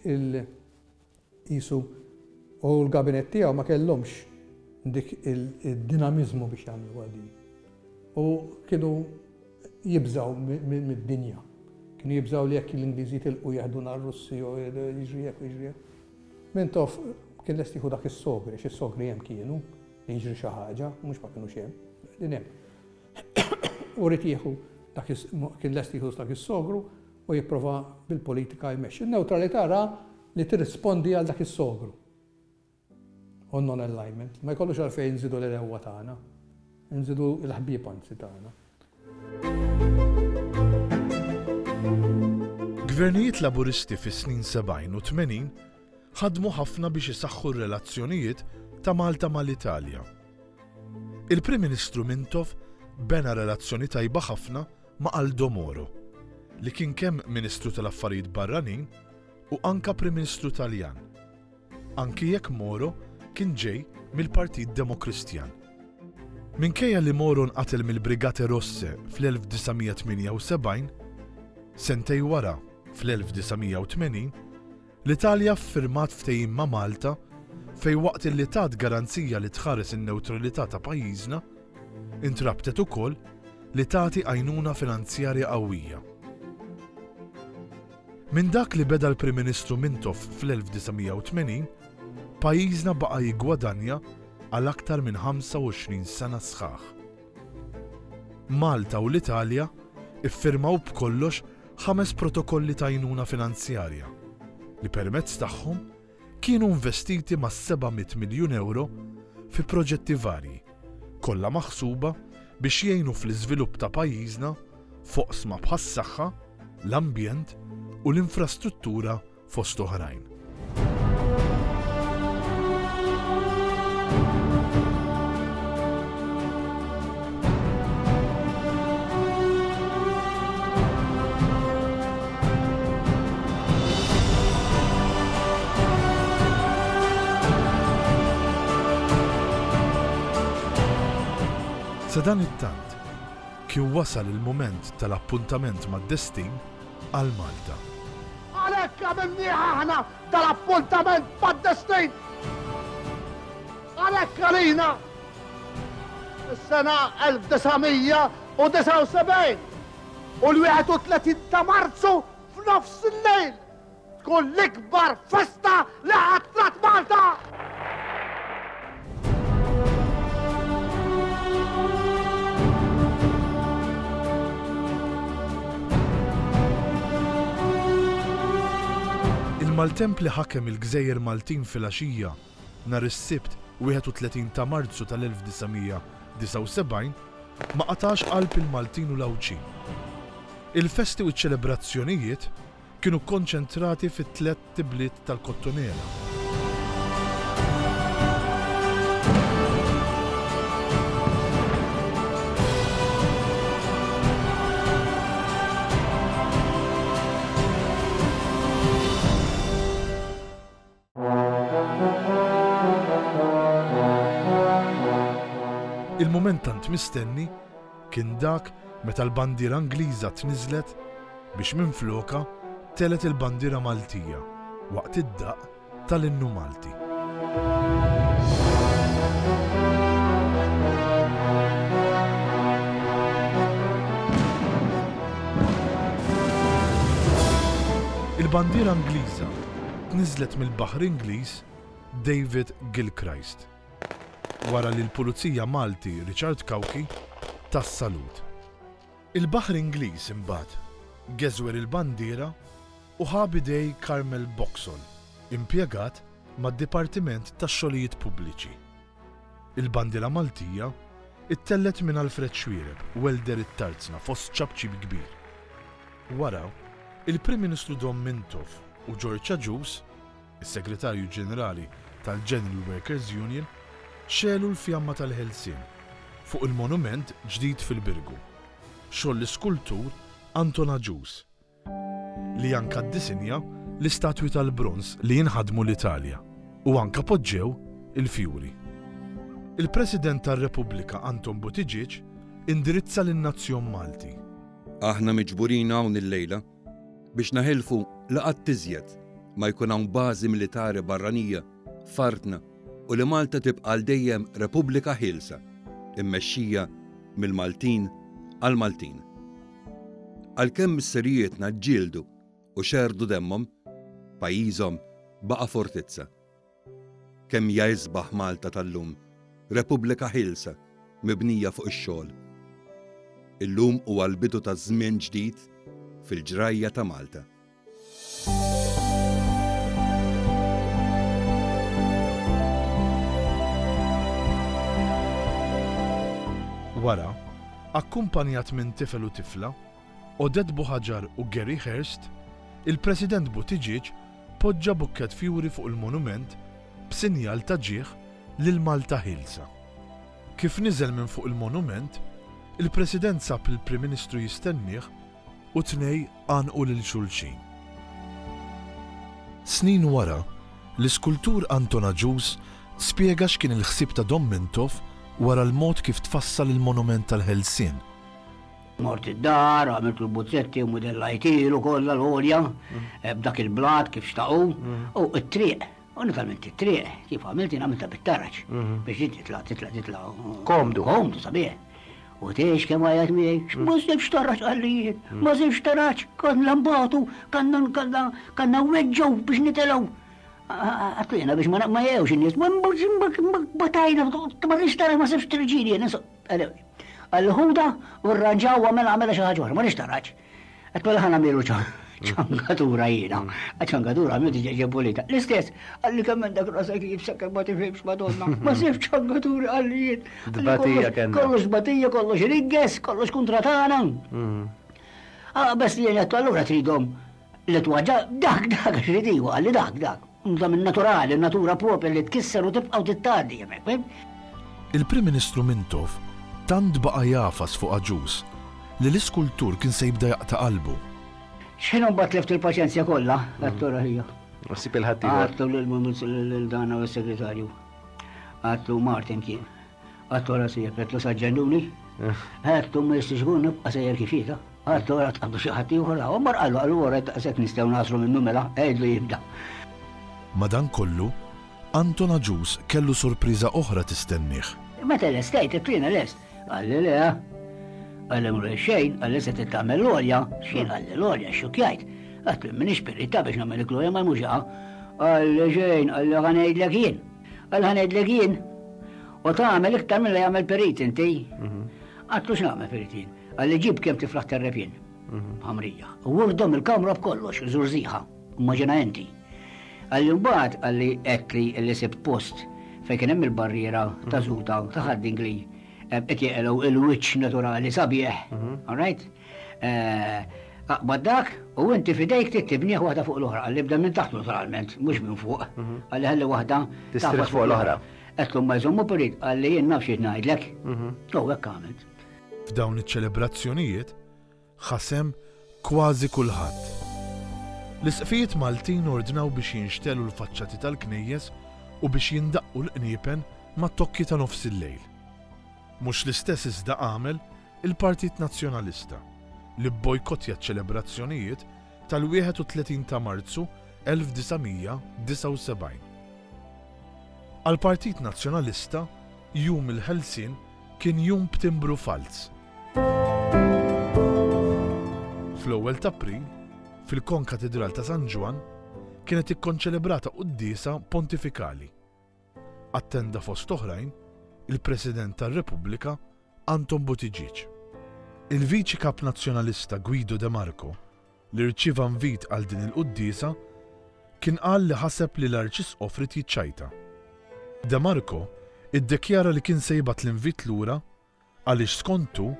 il-qisu u l-gabinet tiegħu ma kellhomx dik il-dinamizmu biex jagħmlu għadi. U kienu jibżaw mid-dinja. Kienu jibżaw li jekk l-Ingliżi tilqu jaħduna r-Russi u jiġri jekk u jiġri. Mintoff kien lest jieħu dak is-sogri, x'is-sogri hemm kienu li jiġri xi ħaġa, mhux ma kienux hemm, din hemm. U rrid jieħu kien lest jieħu dak is-sogru u jipprova bil-politika jmexxi. In-newtralità ra li tirrispondi għal dak is-sogru. U non-alignment. Ma jkollux għalfejn nżidu l-ewwa tagħna, nżidu l-ħbieb anzi tagħna. Il-gvernijiet laburisti fis-snin 70 u 80 ħadmu ħafna biex isaħħu r-relazzjonijiet ta' Malta mal-Italja. Il-Prim Ministru Mintoff bena relazzjoni tajba ħafna ma' Aldo Moro, li kien kemm Ministru tal-Affarijiet Barranin u anka Prim Ministru Taljan, anki jekk Moro kien ġej mill-Partit Demokristjan. Minkejja li Moro nqatel mill-Brigate Rosse fl-1978, sentej wara fl-1980, l-Italja ffirmat ftehim ma' Malta fej waqt li tat garanzija li tħares in-newtralità ta' pajjiżna, intrabtet ukoll li tagħti għajnuna finanzjarja qawwija. Minn dak li beda l-Prim Ministru Mintoff fl-1980, pajjiżna baqa' jiggwadanja għal aktar minn 25 sena sħaħ. Malta u l-Italja iffirmaw b'kollox 5 protokolli ta' għajnuna finanzjarja li permezz tagħhom kienu investiti ma' 700 miljun euro fi proġetti varji, kollha maħsuba biex jgħinu fl-iżvilupp ta' pajjiżna foqsma bħas-saħħa, l-ambjent u l-infrastruttura fost oħrajn. Sa dan it-tant kien wasal il-moment tal-appuntament mad-destin għal Malta. Għalhekk għamilnieha aħna tal-appuntament mad-destin! Għalhekk għalina is-sena 1979 u l-31 ta' Marzu f'nofs il-lejl tkun l-ikbar festa li ħattrat Malta! Il-maltemp li ħakem il-Gżejjer Maltin fil-għaxija nhar is-Sibt 31 ta' Marzu tal-1979 ma qatax qalb il-Maltin u l-Awċin. Il-festi u ċ-ċelebrazzjonijiet kienu konċentrati fit-3 tibliet tal-Kottonera. Il-moment tant mistenni kien dak meta l-bandiera Ingliża tniżlet biex minfloka telet il-bandiera Maltija waqt id-daqq tal-innu Malti. Il-bandiera Ingliża tniżlet mill-Baħr Ingliż David Gilchrist wara li l-Pulizija Malti Richard Cauchi tas-salut. Il-Baħr Ingliż imbagħad geżwer il-bandiera u ħabidej Carmel Boxall, impjegat mad-Dipartiment tax-Xogħlijiet Pubbliċi. Il-bandiera Maltija ittellet minn Alfred Xwiereb u welder it-tarzna fost ċabċib kbir. Wara, il-Prim Ministru Dom Mintoff u George Agius, is-Segretarju Ġenerali tal-General Workers Union, xelu l-fjamma tal-ħelsien fuq il-monument ġdid fil-Birgu, xogħol l-iskultur Anton Agius, li anka ddisinja l-istatwi tal-bronz li jinħadmu l-Italja u anka poġġew il-fjuri. Il-President tar-Repubblika Anton Buttigieg indirizza lin-Nazzjon Malti. Aħna miġburin hawn il-lejla biex naħilfu laqgħat tiżjed ma jkun hawn bażi militari barranija fartna u li Malta tibqa' dejjem Repubblika ħielsa, immexxija mill-Maltin għal Maltin. Għalkemm is-serijietna ġġieldu u xerdu demmhom, pajjiżhom baqa' fortizza. Kemm jisbaħ Malta tal-lum, Repubblika ħielsa mibnija fuq ix-xogħol. Illum huwa l-bidu ta' żmien ġdid fil-ġrajja ta' Malta. Wara, akkumpanjat minn tifel u tifla, Odette Buħaġar u Gary Hurst il-President Buttigieg poġġa bukket fjuri fuq il-monument b'sinjal ta' ġieħ lil Malta ħilsa. Kif niżel minn fuq il-monument, il-President sab il-Prim Ministru jistennieh u tnej għanqu lil xulxin. Snin wara, l-iskultur Anton Agius spjega x'kien il-ħsieb ta' Don Mintoff wara l-mod kif tfassal il-monument tal-Ħelsien. Mort id-dar, għamilt l-buzzetti u modellajtilu kollha l-olja, b'dak il-blat kif xtaqu, u t-triq, unikament it-triq, kif għamilti għamilta bit-taraċ, biex titla. Komdu sabiħ. U teħx kem għajat miegħek, ma zibx taraċ għallijiet, ma zibx taraċ, kan lambatu, kanna weġġaw biex nitelaw. Għatlina biex ma jewx in-nies, ma batajna, ma zibx taraċ, ma zibx tirġini, għal-ħuda u rranġaw għamela xaħġor, ma nishtaraċ. Għatmela ħana miru ċangatura jina, ċangatura għamilu ġebolita. L-istess, għalli kammen dak rasak jibsakka ma tifimx madonna, ma sif ċangatura għalli jien. Dbatija kenna. Kollox batija, kollox rigges, kollox kontratana. Bess li jenettu allura tridom l-twaġġa, dak, xridiju, għalli dak. Da minn naturali, natura propja li tkisser u tibqaw tittaddi jemek. Il-Prim Ministru Mintoff tant baqa jafas fuq Agius li l-iskultur kien se jibda jaqta' qalbu. X'inhu mbagħad left il-paċenzja kollha, għattura hija. Sib il-ħaddieħor. Għattu l-dana u s-segretarju. Għattu Martin kien. Għattu għara sejjer, għattu saġġannuni. Għattu ma jistix kun nibqa' sejjer kifita. Għattu għara tqabdu xi ħadd ieħor u mar qallu għara daqshekk nistgħu naslu minnu mela, għedlu jibda. Madankollu, Anton Agius kellu sorpriża oħra tistennih. Meta l-estajt, it-trina l-est. Għalli le, għalli mru xejn, għalli se t-tamel l-olja, xejn għalli l-olja, xukjajt. Għatlu minni spirita biex namel l-olja ma muġa. Għalli xejn, għalli għanajdlek jien. Għalli għanajdlek jien. U tamel iktar mill-li għamel perit inti. Għatlu x'namel peritin. Għalli ġib kem tiflaħ terrepin. Għamrija. U għurdom il-kamra b'kollox, zurżiħa. Immaġina inti. Għalli mbagħad għalli ekli li sibt post fejn kien hemm il-barriera ta' żuta ta' ħaddingli qed jeqgħu il-wiċċ naturali sabiħ. All right? Aqbad dak u inti fidejk tittibnieh waħda fuq l-oħra, għalli bda minn taħt naturalment, mhux minn fuq. Għalli ħalli waħda tistrih fuq l-oħra. Qedlu ma jżommu perit, għalli jien nafx ngħidlek. U hekk għamilt. F'dawn iċ-ċelebrazzjonijiet ħasem kważi kulħadd. L-isqfijiet Maltin ordnaw biex jinxtelu l-faċċati tal-knejjes u biex jindaqqu l-qniepen mat-tokki ta' nofs il-lejl. Mhux l-istess iżda għamel il-Partit Nazzjonalista li bbojkottja ċ-ċelebrazzjonijiet tal-31 ta' Marzu 1979. Għal-Partit Nazzjonalista jum il-Ħelsien kien jum b'timbru fals. Fl-ewwel ta' April, fil-Konkatedral ta' San Ġwan kienet ikkonċelebrata qudiesa pontifikali. Attenda fost oħrajn il-President tar-Repubblika Anton Buttigieg. Il-Viċi Kap Nazzjonalista Guido De Marco li rċieva invit għal din il-qudiesa kien qal li ħaseb li l-Arċisqof rid jiċċajta. De Marco iddekjara li kien se jibgħat l-invit lura għaliex skontu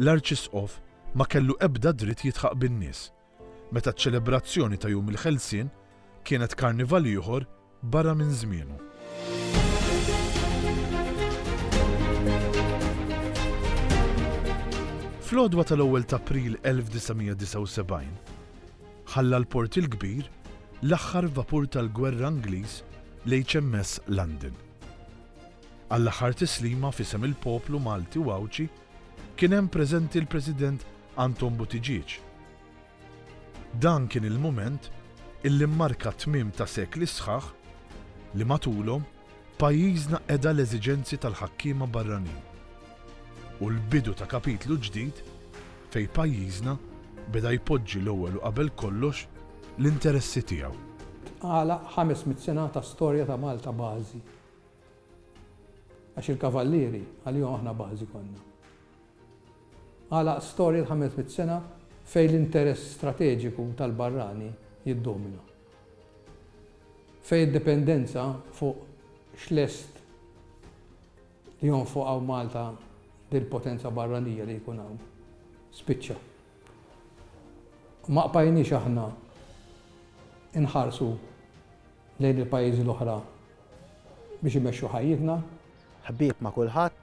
l-Arċisqof ma kellu ebda dritt jitħaq bin-nies meta ċ-ċelebrazzjoni ta' jum il-Ħelsien kienet karnival ieħor barra minn żmienu. Fl-għodwa tal-ewwel ta' April 1979 ħalla l-port il-kbir l-aħħar vapur tal-gwerra Ingliż l-HMS London. Għall-aħħar tislima f'isem il-poplu Malti u Awċi kien hemm preżenti l-President Anton Buttigieg. Dan kien il-mument illi mmarka tmiem ta' sekli sħaħ li matulhom pajjiżna qeda l-eżiġenzi tal-ħakkiema barranin u l-bidu ta' kapitlu ġdid fejn pajjiżna beda jpoġġi l-ewwel u qabel kollox l-interessi tiegħu. Għala 500 sena ta' storja ta' Malta bażi. Għax il-kavallieri għalihom aħna bażi konna. Għala storja ta' 500 sena fejn l-interess strateġiku tal-barrani jiddomina. Fejn id-dipendenza fuq xlest li jonfoq għaw Malta dil-potenza barranija li jkun hawn. Spiċċa. Ma qbajniex aħna inħarsu lejn il-pajjiżi l-oħra biex imexxu ħajjitna. Ħbieb ma' kulħadd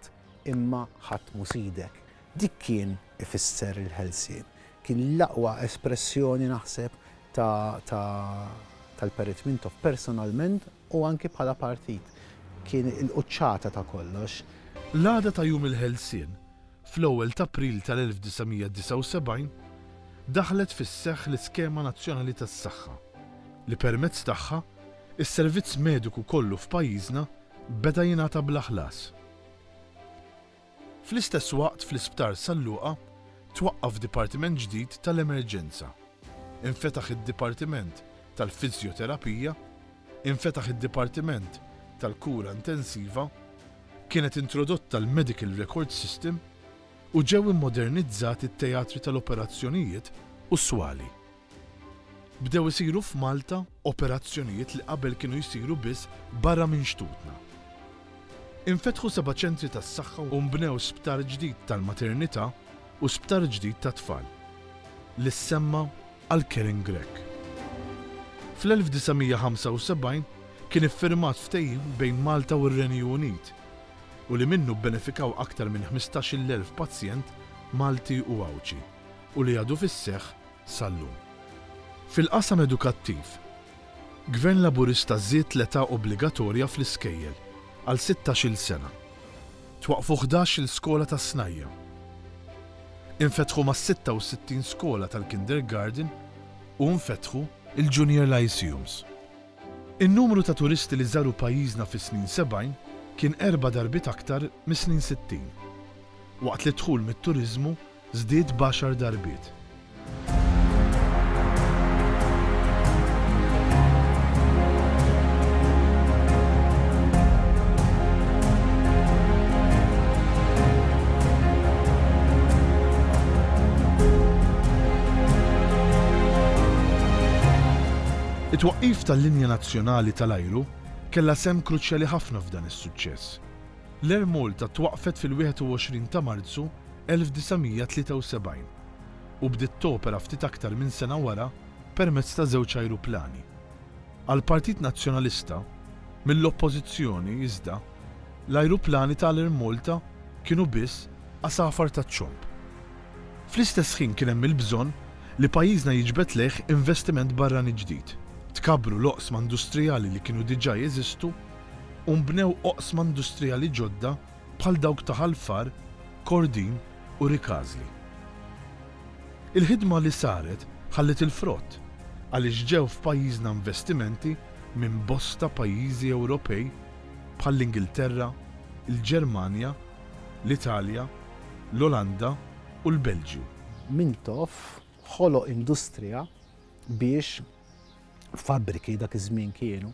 imma ħadd musidek. Dik kien ifisser il-ħelsien. Kien l-aqwa espressjoni naħseb tal-Perit Mintoff personalment u anki bħala partit. Kien il-quċċata ta' kollox. L-għada ta' jum il-ħelsien fl-ewwel ta' April tal-1979 daħlet fis-seħħ l-Iskema Nazzjonali tas-Saħħa li permezz tagħha is-servizz mediku kollu f'pajjiżna beda jingħata bla ħlas. Fl-istess waqt fl-Isptar Salluqa twaqqaf dipartiment ġdid tal-emerġenza. Infetaħ id-dipartiment tal-fiżjoterapija, infetaħ id-dipartiment tal-kura intensiva, kienet introdotta l-Medical Record System u ġew immodernizzati t-teatri tal-operazzjonijiet u s-swali. Bdew isiru f'Malta operazzjonijiet li qabel kienu jsiru biss barra minn xtutna. Infetħu 7 ċentri tas-saħħa u mbnew sptar ġdid tal-maternità u sptar ġdid tat-tfal li ssemma għal-Kering Grek. Fl-1975 kien iffirmat ftehim bejn Malta u r-Renju Unit u li minnu benefikaw aktar minn 15,000 pazjent Malti u Awċi u li għadu fis-seħħ sal-lum. Fil-qasam edukattiv, Gvern Laburista żied l-età obbligatorja fl-iskejjel għal 16-il sena. Twaqfu 11-il skola ta' snajja. Infetħu ma' 66 skola tal-kindergarten u nfetħu il-junior lyceums. In-numru ta' turisti li żaru pajjiżna fis-snin 70 kien 4 darbit aktar mis-snin 60, waqt li dħul mit-turiżmu żdied b'10 darbiet. It-twaqqif tal-linja nazzjonali tal-ajru kella sem kruċjali ħafna f'dan is-suċċess. L-Air Malta twaqfet fil-21 ta' Marzu 1973 u bdiet topera ftit aktar minn sena wara permezz ta' żewġ ajruplani. Għall-Partit Nazzjonalista mill-Oppożizzjoni iżda l-ajruplani tal-Air Malta kienu biss għasafar taċ-ċomp. Fl-istess ħin kien hemm il-bżonn li pajjiżna jiġbed lejh investiment barrani ġdid. Tkabru l-oqsma industrijali li kienu diġà jeżistu u nbnew oqsma industrijali ġodda bħal dawk ta' Ħalfar, Kordin u Rikazli. Il-ħidma li saret ħallet il-frott għaliex ġew f'pajjiżna investimenti minn bosta pajjiżi Ewropej bħal l-Ingilterra, il-Ġermanja, l-Italja, l-Olanda u l-Belġju. Mintoff ħoloq industrija biex fabbriki dak iż-żmien kienu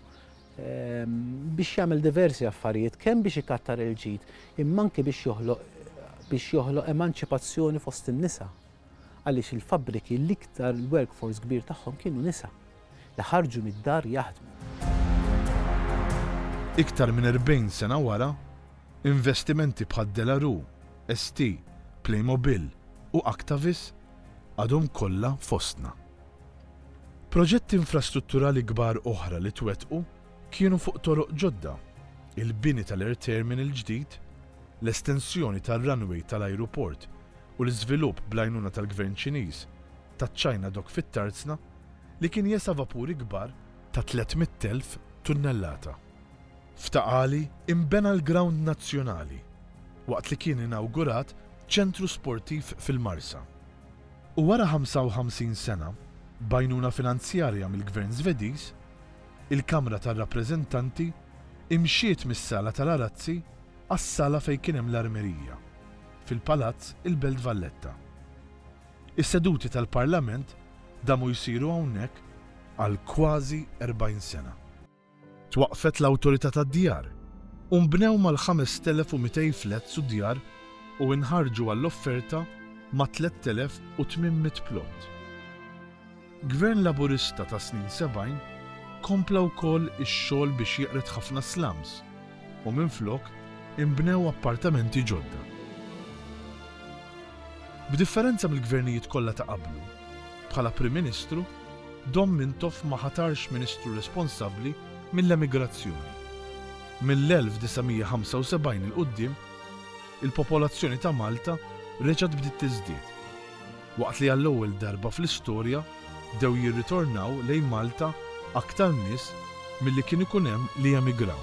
biex jagħmel diversi affarijiet kemm biex ikattar il-ġid imma anke biex joħloq emanċipazzjoni fost in-nisa. Għaliex il-fabbriki l-iktar workforce kbir tagħhom kienu nisa li ħarġu mid-dar jaħdmu. Iktar minn 40 sena wara, investimenti bħal Delarue, ST, Playmobil u Actavis għadhom kollha fostna. Proġetti infrastrutturali kbar oħra li twettqu kienu fuq toroq ġodda, il-bini tal-Air Terminal ġdid, l-estensjoni tal-runway tal-ajruport u l-iżvilupp bl-għajnuna tal-Gvern Ċiniż taċ-China Dock fit-Tarzna li kien jesa vapuri kbar ta' 300,000 tunnellata. F'Taqali imbena l-Ground Nazzjonali waqt li kien inawgurat ċentru sportiv fil-Marsa. U wara 55 sena, bajnuna finanzjarja mill-Gvern Żvediż, il-Kamra tar-Rappreżentanti imxiet mis-sala tal-Arazzi għas-sala fejn kien hemm l-armerija, fil-Palazz il-Belt Valletta. Is-seduti tal-Parlament damu jsiru hawnhekk għal kważi 40 sena. Twaqfet l-Awtorità tad-Djar u nbnew mal-5200 flats u djar u nħarġu għall-offerta ma' 3800 plot. Gvern Laburista ta' snin 70 kompla wkoll ix-xogħol biex jeqret ħafna slums u minflok inbnew appartamenti ġodda. B'differenza mill-gvernijiet kollha ta' qablu, bħala Prim Ministru Dom Mintoff ma ħatarx Ministru responsabbli mill-emigrazzjoni. Mill-1975 il-qudiem, il-popolazzjoni ta' Malta reġgħet bdiet tiżdied. Waqt li għall-ewwel darba fl-istorja dew jirritornaw lejn Malta aktar nies milli kien ikun hemm li emigraw.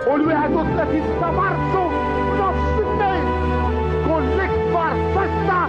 U l-31 ta' Marzu nofs il-lejl kun l-ikbar festa